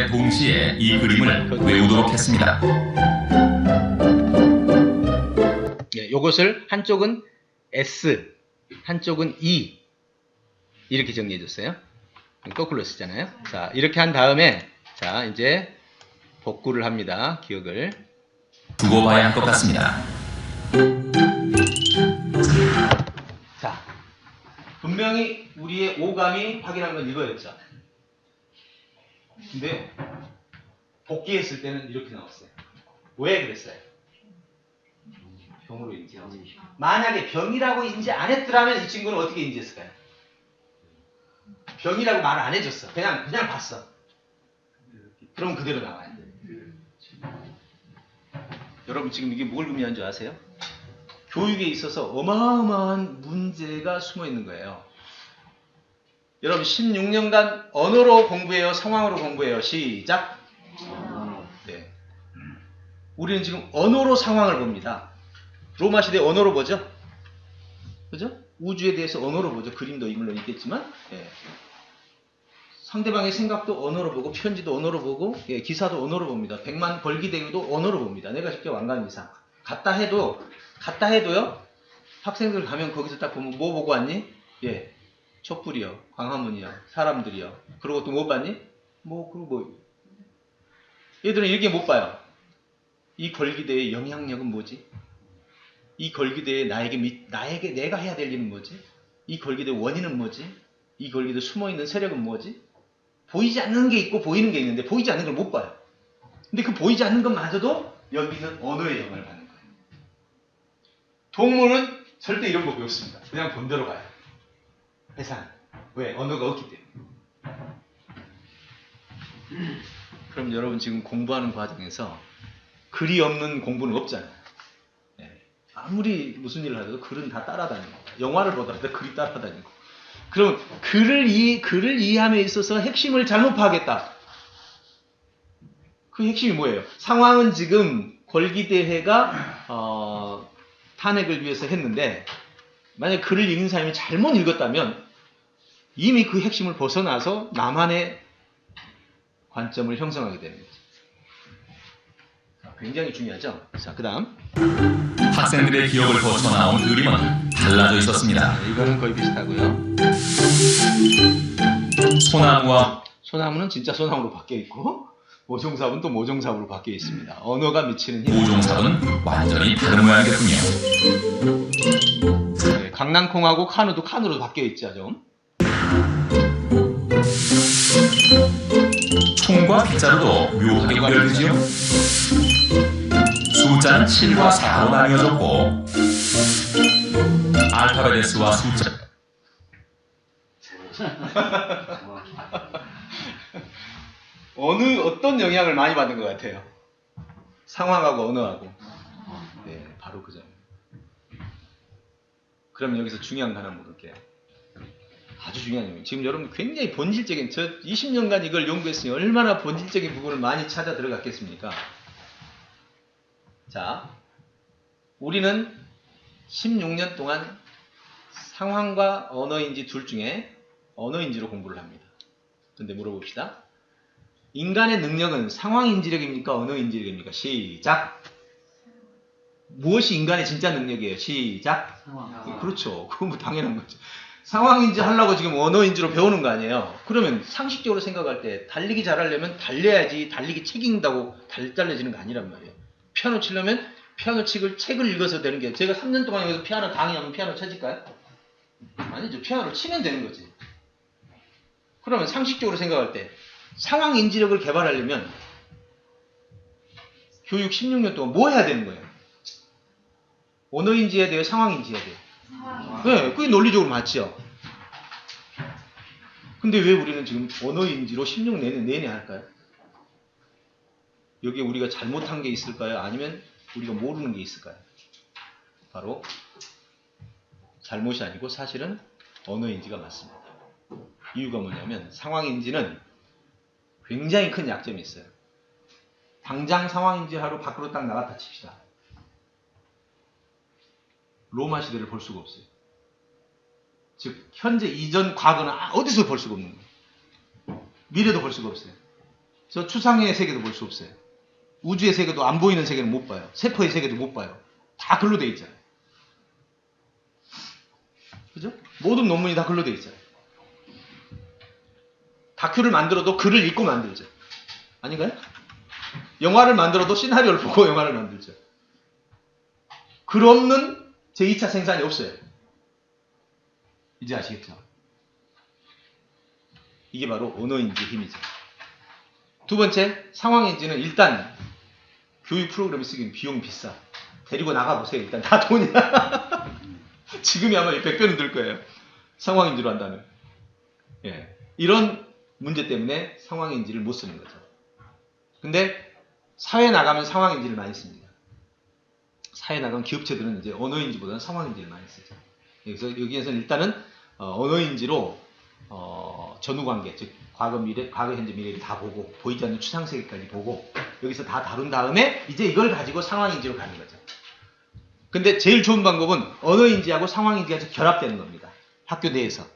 동시에 이 그림을 외우도록 했습니다. 요것을 한쪽은 S, 한쪽은 E 이렇게 정리해 줬어요. 거꾸로 쓰잖아요. 자, 이렇게 한 다음에 자, 이제 복구를 합니다. 기억을. 두고 봐야 할 것 같습니다. 자, 분명히 우리의 오감이 확인한 건 이거였죠. 근데 복귀했을 때는 이렇게 나왔어요. 왜 그랬어요? 병으로 인지하지. 만약에 병이라고 인지 안 했더라면 이 친구는 어떻게 인지했을까요? 병이라고 말을 안 해줬어. 그냥 봤어. 그럼 그대로 나와야 돼. 여러분 지금 이게 뭘 의미하는 줄 아세요? 교육에 있어서 어마어마한 문제가 숨어 있는 거예요. 여러분 16년간 언어로 공부해요? 상황으로 공부해요? 시작! 네. 우리는 지금 언어로 상황을 봅니다. 로마 시대 언어로 보죠? 그죠? 우주에 대해서 언어로 보죠. 그림도 물론 있겠지만 예. 상대방의 생각도 언어로 보고 편지도 언어로 보고 예, 기사도 언어로 봅니다. 백만 벌기대유도 언어로 봅니다. 내가 직접 왕관 이상 갔다 해도요. 학생들 가면 거기서 딱 보면 뭐 보고 왔니? 예, 촛불이요, 광화문이요, 사람들이요. 그리고 또 뭐 봤니? 그리고 얘들은 이렇게 못 봐요. 이 걸기대의 영향력은 뭐지? 이 걸기대에 나에게 내가 해야 될 일은 뭐지? 이 걸기대 원인은 뭐지? 이 걸기대 숨어있는 세력은 뭐지? 보이지 않는 게 있고 보이는 게 있는데 보이지 않는 걸 못 봐요. 근데 그 보이지 않는 것마저도 여기는 언어의 영향을 받는 거예요. 동물은 절대 이런 거 배웠습니다. 그냥 본 대로 가요. 회상. 왜? 언어가 없기 때문에. 그럼 여러분 지금 공부하는 과정에서 글이 없는 공부는 없잖아요. 예. 아무리 무슨 일을 하더라도 글은 다 따라다니고 영화를 보더라도 글이 따라다니고 그럼 글을 이해함에 있어서 핵심을 잘못 파악했다. 그 핵심이 뭐예요? 상황은 지금 걸기대회가 탄핵을 위해서 했는데 만약 글을 읽는 사람이 잘못 읽었다면 이미 그 핵심을 벗어나서 나만의 관점을 형성하게 되는 거죠. 굉장히 중요하죠. 자, 그 다음 학생들의 기억을 거쳐 나온 그림은 달라져 있었습니다. 이거는 거의 비슷하고요. 소나무는 진짜 소나무로 바뀌어 있고 모종삽은 또 모종삽으로 바뀌어 있습니다. 언어가 미치는 힘. 모종삽은 완전히 다른 모양이겠군요. 네, 강낭콩하고 카누도 카누로 바뀌어 있죠, 좀. 총과 빗자루도 묘하게 구별되지요. 숫자는 7과 4로 나뉘어졌고 알파벳 S와 숫자 어떤 영향을 많이 받은 것 같아요? 상황하고 언어하고. 네, 바로 그 점. 그럼 여기서 중요한 거 하나 물을게요. 아주 중요한 점이에요. 지금 여러분 굉장히 본질적인, 저 20년간 이걸 연구했으니 얼마나 본질적인 부분을 많이 찾아 들어갔겠습니까? 자, 우리는 16년 동안 상황과 언어인지 둘 중에 언어인지로 공부를 합니다. 근데 물어봅시다. 인간의 능력은 상황인지력입니까? 언어인지력입니까? 시작! 무엇이 인간의 진짜 능력이에요? 시작! 상황. 그렇죠. 그건 뭐 당연한 거죠. 상황인지 하려고 지금 언어인지로 배우는 거 아니에요. 그러면 상식적으로 생각할 때 달리기 잘하려면 달려야지 달리기 책 읽는다고 달려지는 거 아니란 말이에요. 피아노 치려면 피아노 책을 읽어서 되는 게, 제가 3년 동안 여기서 피아노 강의하면 피아노 쳐질까요? 아니죠. 피아노를 치면 되는 거지. 그러면 상식적으로 생각할 때 상황인지력을 개발하려면 교육 16년 동안 뭐 해야 되는 거예요? 언어인지 해야 돼요? 상황인지 해야 돼요? 네, 그게 논리적으로 맞죠. 근데 왜 우리는 지금 언어인지로 16년 내내 할까요? 여기에 우리가 잘못한 게 있을까요? 아니면 우리가 모르는 게 있을까요? 바로 잘못이 아니고 사실은 언어인지가 맞습니다. 이유가 뭐냐면 상황인지는 굉장히 큰 약점이 있어요. 당장 상황인지 하러 밖으로 딱 나갔다 칩시다. 로마 시대를 볼 수가 없어요. 즉 현재, 이전, 과거는 어디서 볼 수가 없는 거예요. 미래도 볼 수가 없어요. 저 추상의 세계도 볼 수 없어요. 우주의 세계도 안 보이는 세계는 못 봐요. 세포의 세계도 못 봐요. 다 글로 돼 있잖아요. 그죠? 모든 논문이 다 글로 돼 있잖아요. 다큐를 만들어도 글을 읽고 만들죠. 아닌가요? 영화를 만들어도 시나리오를 보고 영화를 만들죠. 글 없는 제2차 생산이 없어요. 이제 아시겠죠? 이게 바로 언어인지 힘이죠. 두 번째, 상황인지는 일단 교육 프로그램을 쓰기엔 비용 비싸. 데리고 나가보세요. 일단 다 돈이야. 지금이 아마 100배는 들 거예요. 상황인지로 한다면. 예. 이런 문제 때문에 상황인지를 못 쓰는 거죠. 근데 사회 나가면 상황인지를 많이 씁니다. 사회 나가면 기업체들은 이제 언어인지보다는 상황인지를 많이 쓰죠. 그래서 여기에서는 일단은 언어인지로 전후관계, 즉 과거, 미래, 과거, 현재, 미래를 다 보고 보이지 않는 추상세계까지 보고 여기서 다 다룬 다음에 이제 이걸 가지고 상황인지로 가는 거죠. 근데 제일 좋은 방법은 언어인지하고 상황인지가 결합되는 겁니다. 학교 내에서.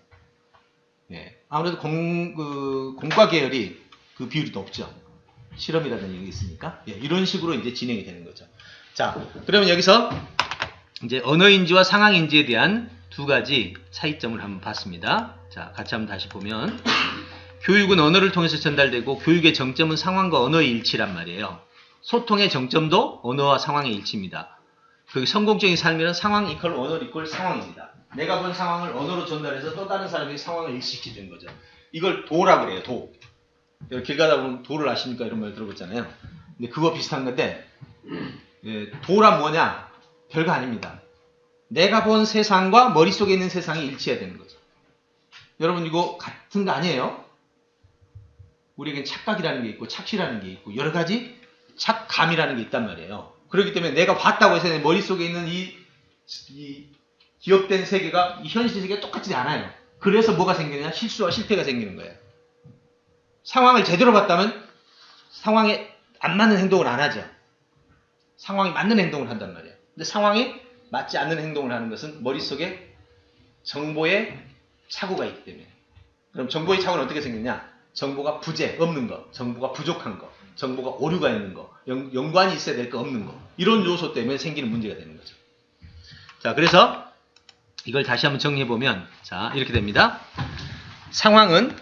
예. 아무래도 공과 계열이 그 비율이 높죠. 실험이라는 얘기 있으니까. 예. 이런 식으로 이제 진행이 되는 거죠. 자, 그러면 여기서 이제 언어인지와 상황인지에 대한 두 가지 차이점을 한번 봤습니다. 자, 같이 한번 다시 보면 교육은 언어를 통해서 전달되고 교육의 정점은 상황과 언어의 일치란 말이에요. 소통의 정점도 언어와 상황의 일치입니다. 그 성공적인 삶이란 상황 이퀄 언어 이퀄 상황입니다. 내가 본 상황을 언어로 전달해서 또 다른 사람에게 상황을 일치시키는 거죠. 이걸 도라 그래요. 도. 길 가다 보면 도를 아십니까? 이런 말 들어봤잖아요. 근데 그거 비슷한 건데 예, 도란 뭐냐? 별거 아닙니다. 내가 본 세상과 머릿속에 있는 세상이 일치해야 되는 거죠. 여러분 이거 같은 거 아니에요? 우리에겐 착각이라는 게 있고 착시라는 게 있고 여러 가지 착감이라는 게 있단 말이에요. 그렇기 때문에 내가 봤다고 해서 내 머릿속에 있는 이 기억된 세계가 이 현실 세계가 똑같지 않아요. 그래서 뭐가 생기느냐? 실수와 실패가 생기는 거예요. 상황을 제대로 봤다면 상황에 안 맞는 행동을 안 하죠. 상황에 맞는 행동을 한단 말이에요. 근데 상황에 맞지 않는 행동을 하는 것은 머릿속에 정보의 착오가 있기 때문에. 그럼 정보의 착오는 어떻게 생기냐? 정보가 부재, 없는 거, 정보가 부족한 거, 정보가 오류가 있는 거, 연관이 있어야 될 거 없는 거, 이런 요소 때문에 생기는 문제가 되는 거죠. 자, 그래서 이걸 다시 한번 정리해보면 자, 이렇게 됩니다. 상황은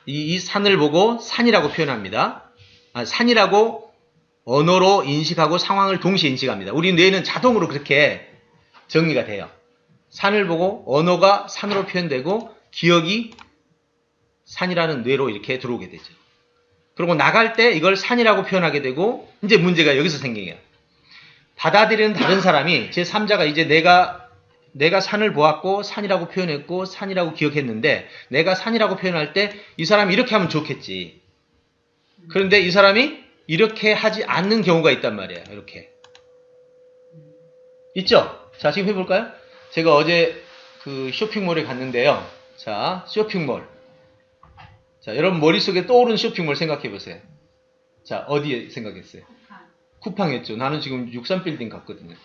이 산을 보고 산이라고 표현합니다. 산이라고 언어로 인식하고 상황을 동시에 인식합니다. 우리 뇌는 자동으로 그렇게 정리가 돼요. 산을 보고 언어가 산으로 표현되고 기억이 산이라는 뇌로 이렇게 들어오게 되죠. 그리고 나갈 때 이걸 산이라고 표현하게 되고 이제 문제가 여기서 생겨요. 받아들이는 다른 사람이 제3자가 이제 내가 산을 보았고 산이라고 표현했고 산이라고 기억했는데 내가 산이라고 표현할 때 이 사람이 이렇게 하면 좋겠지. 그런데 이 사람이 이렇게 하지 않는 경우가 있단 말이에요. 이렇게. 있죠? 자, 지금 해볼까요? 제가 어제 그 쇼핑몰에 갔는데요. 자, 쇼핑몰. 자, 여러분 머릿속에 떠오르는 쇼핑몰 생각해 보세요. 자, 어디에 생각했어요? 쿠팡했죠. 나는 지금 63빌딩 갔거든요.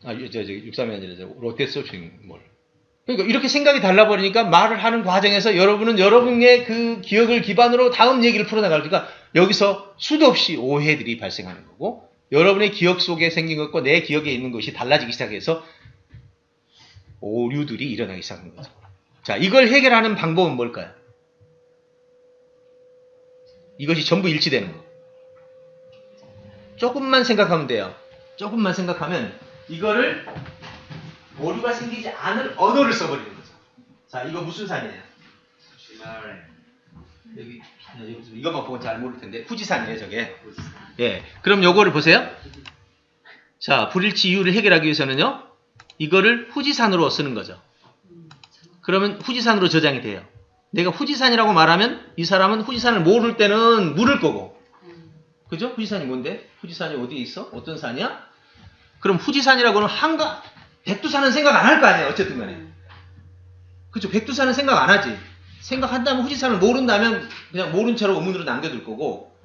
아, 63이 아니라 롯데 쇼핑몰. 그러니까 이렇게 생각이 달라버리니까 말을 하는 과정에서 여러분은 여러분의 그 기억을 기반으로 다음 얘기를 풀어나가니까 여기서 수도 없이 오해들이 발생하는 거고 여러분의 기억 속에 생긴 것과 내 기억에 있는 것이 달라지기 시작해서 오류들이 일어나기 시작하는 거죠. 자, 이걸 해결하는 방법은 뭘까요? 이것이 전부 일치되는 거. 조금만 생각하면 돼요. 조금만 생각하면 이거를 오류가 생기지 않을 언어를 써버리는 거죠. 자, 이거 무슨 산이에요? 여기 이것만 보면 잘 모를 텐데 후지산이에요, 저게. 예, 그럼 요거를 보세요. 자, 불일치 이유를 해결하기 위해서는요, 이거를 후지산으로 쓰는 거죠. 그러면 후지산으로 저장이 돼요. 내가 후지산이라고 말하면 이 사람은 후지산을 모를 때는 물을 거고, 그죠? 후지산이 뭔데? 후지산이 어디에 있어? 어떤 산이야? 그럼 후지산이라고는 백두산은 생각 안 할 거 아니에요. 어쨌든 간에. 그죠? 백두산은 생각 안 하지. 생각한다면 후지산을 모른다면 그냥 모른 채로 의문으로 남겨둘 거고,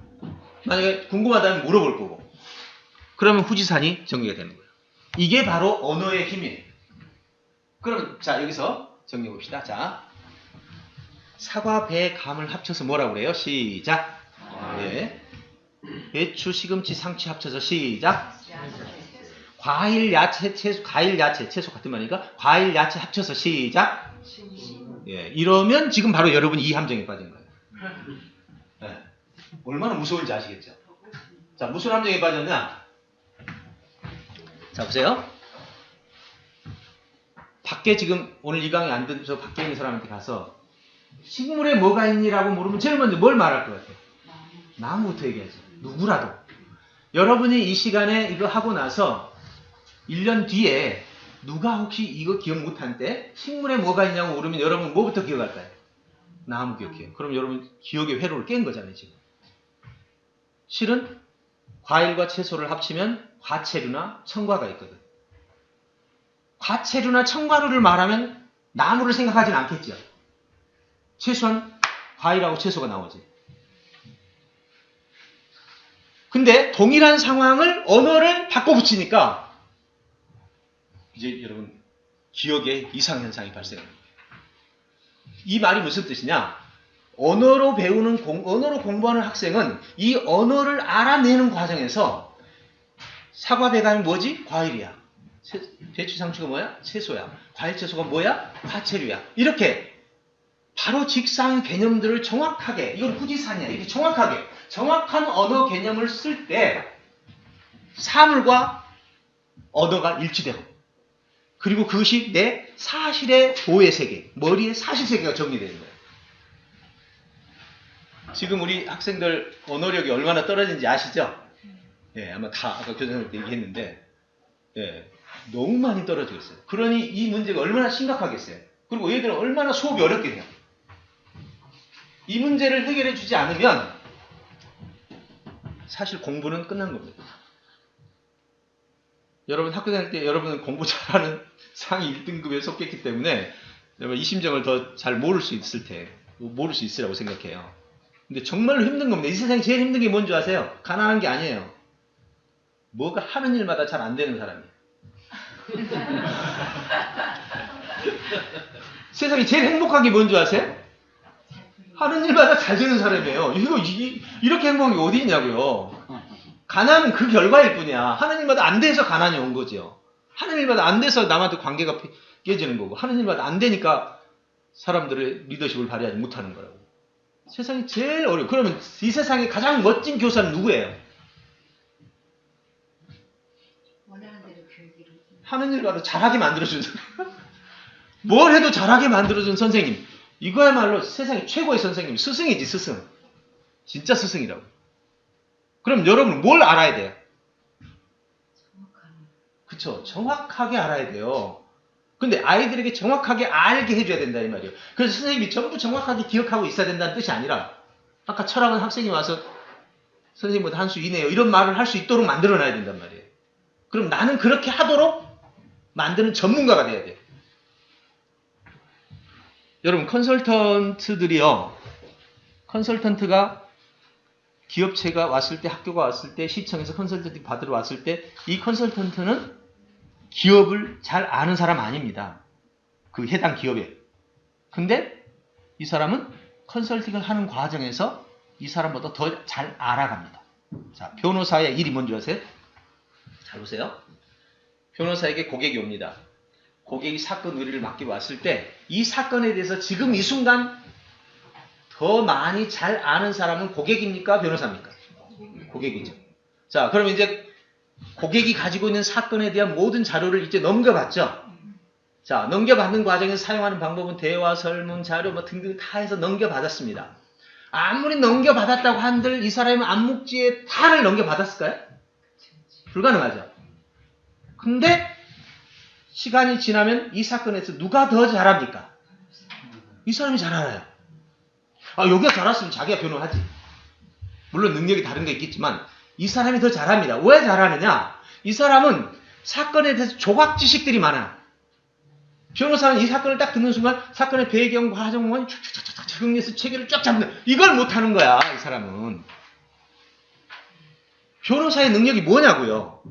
만약에 궁금하다면 물어볼 거고, 그러면 후지산이 정리가 되는 거예요. 이게 바로 언어의 힘이에요. 그럼 자, 여기서 정리해 봅시다. 자, 사과, 배, 감을 합쳐서 뭐라고 그래요? 시작. 네. 배추, 시금치, 상치 합쳐서 시작. 과일, 야채, 채소, 채소 같은 말이니까 과일, 야채 합쳐서 시작. 예, 이러면 지금 바로 여러분이 이 함정에 빠진 거예요. 예, 얼마나 무서운지 아시겠죠? 자, 무슨 함정에 빠졌냐? 자, 보세요. 밖에 지금 오늘 이 강의 안 듣는 저 밖에 있는 사람한테 가서 식물에 뭐가 있니라고 물으면 제일 먼저 뭘 말할 것 같아요? 나무부터 얘기하죠. 누구라도. 여러분이 이 시간에 이거 하고 나서 1년 뒤에 누가 혹시 이거 기억 못한 때 식물에 뭐가 있냐고 물으면 여러분 뭐부터 기억할까요? 나무 기억해요. 그럼 여러분 기억의 회로를 깬 거잖아요, 지금. 실은 과일과 채소를 합치면 과채류나 청과가 있거든. 과채류나 청과류를 말하면 나무를 생각하진 않겠죠. 최소한 과일하고 채소가 나오지. 근데 동일한 상황을 언어를 바꿔붙이니까 이제 여러분 기억에 이상현상이 발생합니다. 이 말이 무슨 뜻이냐? 언어로 공부하는 학생은 이 언어를 알아내는 과정에서 사과, 배가 뭐지? 과일이야. 배추, 상추가 뭐야? 채소야. 과일, 채소가 뭐야? 과채류야. 이렇게 바로 직상 개념들을 정확하게, 이건 후지산이야. 이렇게 정확한 언어 개념을 쓸 때 사물과 언어가 일치되고, 그리고 그것이 내 사실의 도의 세계, 머리의 사실 세계가 정리되는 거예요. 지금 우리 학생들 언어력이 얼마나 떨어진지 아시죠? 예, 아마 다 아까 교장님 때 얘기했는데, 예, 너무 많이 떨어지고 있어요. 그러니 이 문제가 얼마나 심각하겠어요. 그리고 얘들은 얼마나 수업이 어렵겠냐. 이 문제를 해결해 주지 않으면 사실 공부는 끝난 겁니다. 여러분 학교 다닐 때 여러분은 공부 잘하는 상위 1등급에 속했기 때문에 이 심정을 더 잘 모를 수 있으라고 생각해요. 근데 정말로 힘든 겁니다. 이 세상에 제일 힘든 게 뭔지 아세요? 가난한 게 아니에요. 뭐가 하는 일마다 잘 안 되는 사람이에요. 세상에 제일 행복한 게 뭔지 아세요? 하는 일마다 잘 되는 사람이에요. 이렇게 행복한 게 어디 있냐고요. 가난은 그 결과일 뿐이야. 하는 일마다 안 돼서 가난이 온 거죠. 하는 일마다 안 돼서 남한테 관계가 깨지는 거고, 하는 일마다 안 되니까 사람들의 리더십을 발휘하지 못하는 거라고. 세상이 제일 어려워. 그러면 이 세상에 가장 멋진 교사는 누구예요? 하는 일마다 잘하게 만들어준 사람. 뭘 해도 잘하게 만들어준 선생님. 이거야말로 세상에 최고의 선생님. 스승이지, 스승. 진짜 스승이라고. 그럼 여러분 뭘 알아야 돼요? 그쵸. 정확하게 알아야 돼요. 근데 아이들에게 정확하게 알게 해줘야 된다 이 말이에요. 그래서 선생님이 전부 정확하게 기억하고 있어야 된다는 뜻이 아니라, 아까 철학은 학생이 와서 선생님보다 한 수 이내요 이런 말을 할 수 있도록 만들어놔야 된단 말이에요. 그럼 나는 그렇게 하도록 만드는 전문가가 돼야 돼요. 여러분 컨설턴트들이요. 컨설턴트가 기업체가 왔을 때, 학교가 왔을 때, 시청에서 컨설턴트 받으러 왔을 때 이 컨설턴트는 기업을 잘 아는 사람 아닙니다. 그 해당 기업에. 근데 이 사람은 컨설팅을 하는 과정에서 이 사람보다 더 잘 알아갑니다. 자, 변호사의 일이 뭔지 아세요? 잘 보세요. 변호사에게 고객이 옵니다. 고객이 사건 의뢰를 맡기러 왔을 때 이 사건에 대해서 지금 이 순간 더 많이 잘 아는 사람은 고객입니까? 변호사입니까? 고객이죠. 자, 그럼 이제 고객이 가지고 있는 사건에 대한 모든 자료를 이제 넘겨봤죠. 자, 넘겨받는 과정에서 사용하는 방법은 대화, 설문, 자료 뭐 등등 다 해서 넘겨받았습니다. 아무리 넘겨받았다고 한들 이 사람이 암묵지에 다를 넘겨받았을까요? 불가능하죠. 근데 시간이 지나면 이 사건에서 누가 더 잘합니까? 이 사람이 잘 알아요. 아, 여기가 잘 알았으면 자기가 변호하지. 물론 능력이 다른 게 있겠지만 이 사람이 더 잘합니다. 왜 잘하느냐? 이 사람은 사건에 대해서 조각 지식들이 많아. 변호사는 이 사건을 딱 듣는 순간 사건의 배경, 과정만 쫙쫙쫙쫙 정리해서 체계를 쫙 잡는, 이걸 못하는 거야, 이 사람은. 변호사의 능력이 뭐냐고요?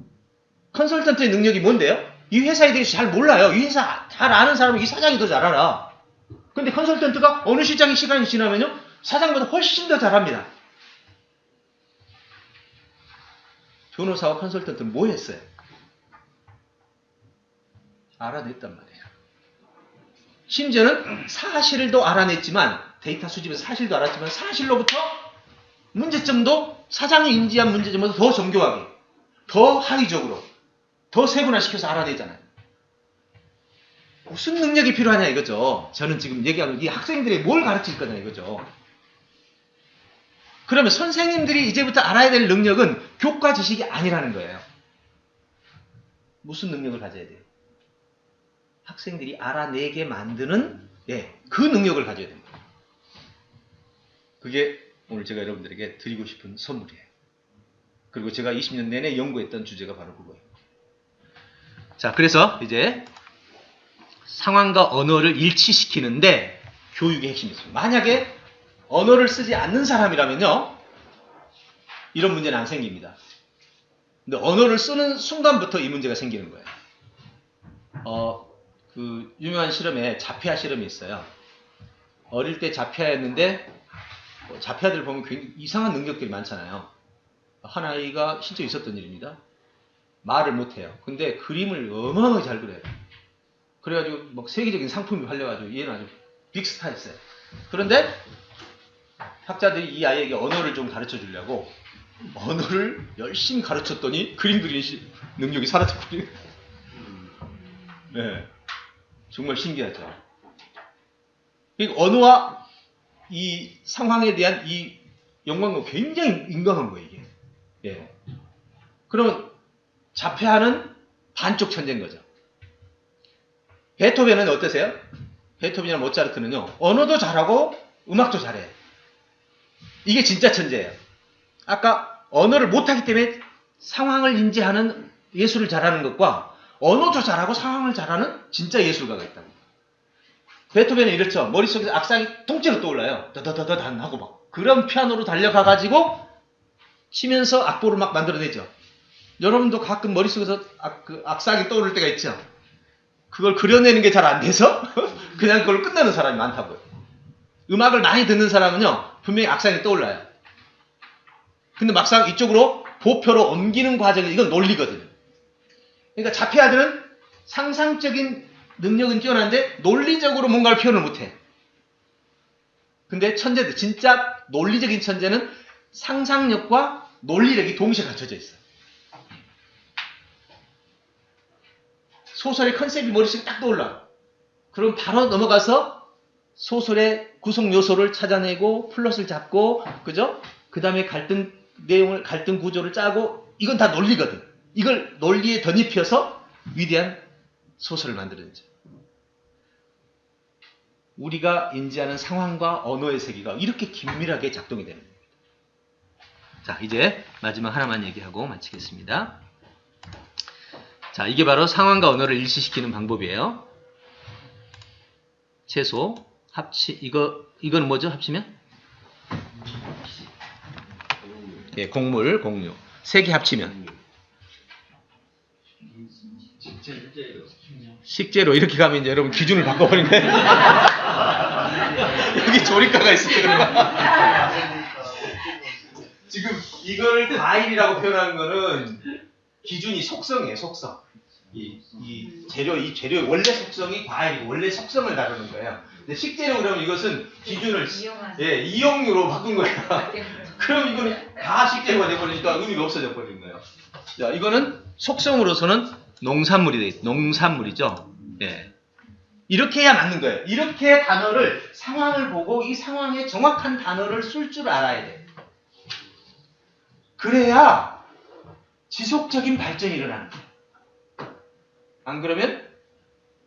컨설턴트의 능력이 뭔데요? 이 회사에 대해서 잘 몰라요. 이 회사 잘 아는 사람은 이 사장이 더 잘 알아. 근데 컨설턴트가 어느 시장이 시간이 지나면요, 사장보다 훨씬 더 잘합니다. 변호사와 컨설턴트는 뭐 했어요? 알아냈단 말이에요. 심지어는 사실도 알아냈지만, 데이터 수집에서 사실도 알았지만 사실로부터 문제점도 사장이 인지한 문제점보다 더 정교하게, 더 합리적으로, 더 세분화시켜서 알아내잖아요. 무슨 능력이 필요하냐 이거죠. 저는 지금 얘기하는 이 학생들이 뭘 가르칠 거냐 이거죠. 그러면 선생님들이 이제부터 알아야 될 능력은 교과 지식이 아니라는 거예요. 무슨 능력을 가져야 돼요? 학생들이 알아내게 만드는, 그 능력을 가져야 됩니다. 그게 오늘 제가 여러분들에게 드리고 싶은 선물이에요. 그리고 제가 20년 내내 연구했던 주제가 바로 그거예요. 자, 그래서 이제 상황과 언어를 일치시키는데 교육의 핵심이 있습니다. 만약에 언어를 쓰지 않는 사람이라면요, 이런 문제는 안 생깁니다. 근데 언어를 쓰는 순간부터 이 문제가 생기는 거예요. 그 유명한 실험에 자폐아 실험이 있어요. 어릴 때 자폐아였는데 자폐아들 보면 굉장히 이상한 능력들이 많잖아요. 한 아이가 실제 있었던 일입니다. 말을 못해요. 근데 그림을 어마어마하게 잘 그려요. 그래가지고 막 세계적인 상품이 팔려가지고 얘는 아주 빅스타였어요. 그런데 학자들이 이 아이에게 언어를 좀 가르쳐 주려고 언어를 열심히 가르쳤더니 그림 그리는 능력이 사라져버려요. 네, 정말 신기하죠. 그러니까 언어와 이 상황에 대한 이 연관과 굉장히 인강한 거예요, 이게. 예. 그러면 자폐아는 반쪽 천재인 거죠. 베토벤은 어떠세요? 베토벤이나 모차르트는요, 언어도 잘하고 음악도 잘해요. 이게 진짜 천재예요. 아까 언어를 못하기 때문에 상황을 인지하는 예술을 잘하는 것과 언어도 잘하고 상황을 잘하는 진짜 예술가가 있다고. 베토벤은 이렇죠. 머릿속에서 악상이 통째로 떠올라요. 더더더더단 하고 막. 그런 피아노로 달려가가지고 치면서 악보를 막 만들어내죠. 여러분도 가끔 머릿속에서 악상이 떠오를 때가 있죠. 그걸 그려내는 게 잘 안 돼서 그냥 그걸 끝내는 사람이 많다고요. 음악을 많이 듣는 사람은요, 분명히 악상이 떠올라요. 근데 막상 이쪽으로 보표로 옮기는 과정이 이건 논리거든요. 그러니까 자폐아들은 상상적인 능력은 뛰어난데 논리적으로 뭔가를 표현을 못해. 근데 천재들, 진짜 논리적인 천재는 상상력과 논리력이 동시에 갖춰져 있어요. 소설의 컨셉이 머릿속에 딱 떠올라. 그럼 바로 넘어가서 소설의 구성 요소를 찾아내고 플롯을 잡고, 그죠? 그 다음에 갈등 내용을, 갈등 구조를 짜고, 이건 다 논리거든. 이걸 논리에 덧입혀서 위대한 소설을 만들어내죠. 우리가 인지하는 상황과 언어의 세계가 이렇게 긴밀하게 작동이 되는 겁니다. 자, 이제 마지막 하나만 얘기하고 마치겠습니다. 자, 이게 바로 상황과 언어를 일치시키는 방법이에요. 채소, 이건 뭐죠? 합치면? 예, 곡물, 곡류. 세 개 합치면. 식재료. 이렇게 가면 이제 여러분 기준을 바꿔버리네. 여기 조리가가 있을 때 그런가? 지금 이걸 과일이라고 표현하는 거는 기준이 속성이에요, 속성. 이 재료의 원래 속성이 과일이고 원래 속성을 다루는 거예요. 근데 식재료 그러면 이것은 기준을 이용료로 바꾼 거야. 그럼 이거는 다 식재료가 돼버리니까 의미가 없어져 버리는 거예요. 자, 이거는 속성으로서는 농산물이 되겠죠. 농산물이죠. 예. 이렇게 해야 맞는 거예요. 이렇게 단어를, 상황을 보고 이 상황에 정확한 단어를 쓸 줄 알아야 돼. 그래야 지속적인 발전이 일어나는 거예요. 안 그러면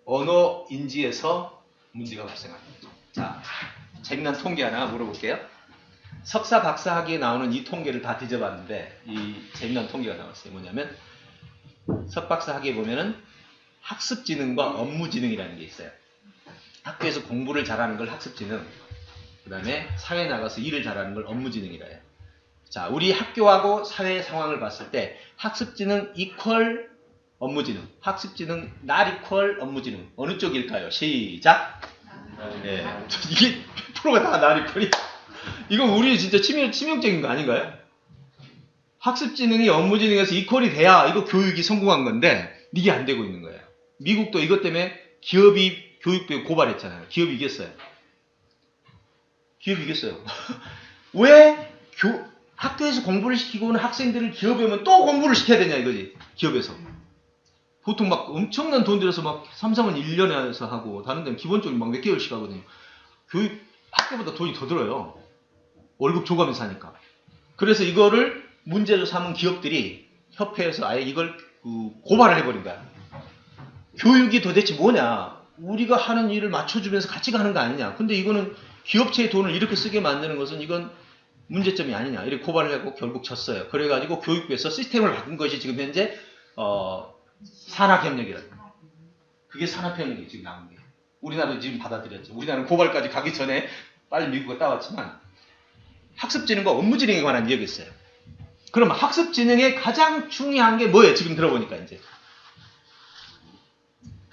언어 인지에서 문제가 발생합니다. 자, 재미난 통계 하나 물어볼게요. 석사, 박사 학위에 나오는 이 통계를 다 뒤져봤는데 이 재미난 통계가 나왔어요. 뭐냐면 석박사 학위에 보면은 학습지능과 업무지능이라는 게 있어요. 학교에서 공부를 잘하는 걸 학습지능, 그 다음에 사회에 나가서 일을 잘하는 걸 업무지능이라 해요. 자, 우리 학교하고 사회 상황을 봤을 때 학습지능 이퀄 업무지능, 학습지능 not equal 업무지능 어느 쪽일까요? 시작. 네. 이게 100%가 다 not equal이. 이건 우리 진짜 치명적인 거 아닌가요? 학습지능이 업무지능에서 이퀄이 돼야 이거 교육이 성공한 건데 이게 안 되고 있는 거예요. 미국도 이것 때문에 기업이 교육부에 고발했잖아요. 기업이 이겼어요. 기업이 이겼어요. 왜 학교에서 공부를 시키고 오는 학생들을 기업에 오면 또 공부를 시켜야 되냐 이거지. 기업에서. 보통 막 엄청난 돈 들여서 막 삼성은 1년에 해서 하고 다른 데는 기본적으로 막 몇 개월씩 하거든요. 교육 학교보다 돈이 더 들어요. 월급 줘가면서 하니까. 그래서 이거를 문제로 삼은 기업들이 협회에서 아예 이걸 고발을 해버린 거야. 교육이 도대체 뭐냐. 우리가 하는 일을 맞춰주면서 같이 가는 거 아니냐. 근데 이거는 기업체의 돈을 이렇게 쓰게 만드는 것은 이건 문제점이 아니냐 이렇게 고발을 하고 결국 졌어요. 그래가지고 교육부에서 시스템을 바꾼 것이 지금 현재 산학협력이라고. 그게 산학협력이 지금 나온 게. 우리나라도 지금 받아들였죠. 우리나라는 고발까지 가기 전에 빨리 미국에 따왔지만 학습진흥과 업무진흥에 관한 이야기 있어요. 그럼 학습진흥의 가장 중요한 게 뭐예요? 지금 들어보니까 이제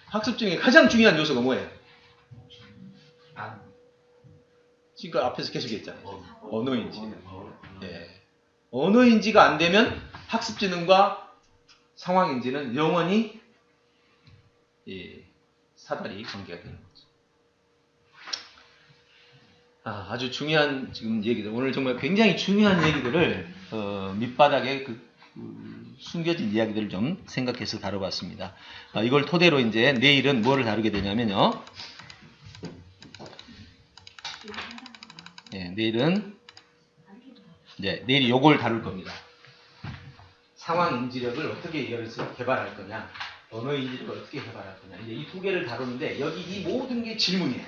학습진흥의 가장 중요한 요소가 뭐예요? 지금 앞에서 계속 했잖아요. 언어인지. 예. 언어인지가 안 되면 학습진흥과 상황인지는 영원히 사다리 관계가 되는 거죠. 아주 중요한 지금 얘기들, 오늘 정말 굉장히 중요한 얘기들을 밑바닥에 숨겨진 이야기들을 좀 생각해서 다뤄봤습니다. 이걸 토대로 이제 내일은 뭐를 다루게 되냐면요. 내일은 내일이 요걸 다룰 겁니다. 상황 인지력을 어떻게 개발할 거냐, 언어 인지력을 어떻게 개발할 거냐. 이제 이 두 개를 다루는데 여기 이 모든 게 질문이에요.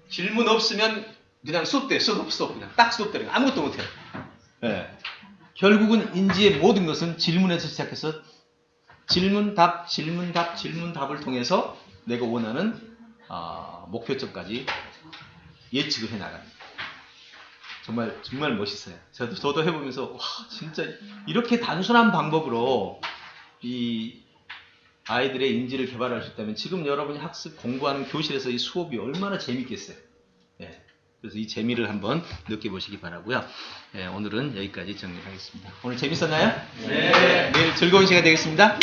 질문 없으면 그냥 수업 그냥 딱 수업 때 아무것도 못해요. 예. 결국은 인지의 모든 것은 질문에서 시작해서 질문 답을 통해서 내가 원하는 목표점까지 예측을 해 나갑니다. 정말 멋있어요. 저도 해보면서 와 진짜 이렇게 단순한 방법으로 이 아이들의 인지를 개발할 수 있다면 지금 여러분이 학습 공부하는 교실에서 이 수업이 얼마나 재밌겠어요. 예. 그래서 이 재미를 한번 느껴보시기 바라고요. 예, 오늘은 여기까지 정리하겠습니다. 오늘 재밌었나요? 네. 내일 즐거운 시간 되겠습니다.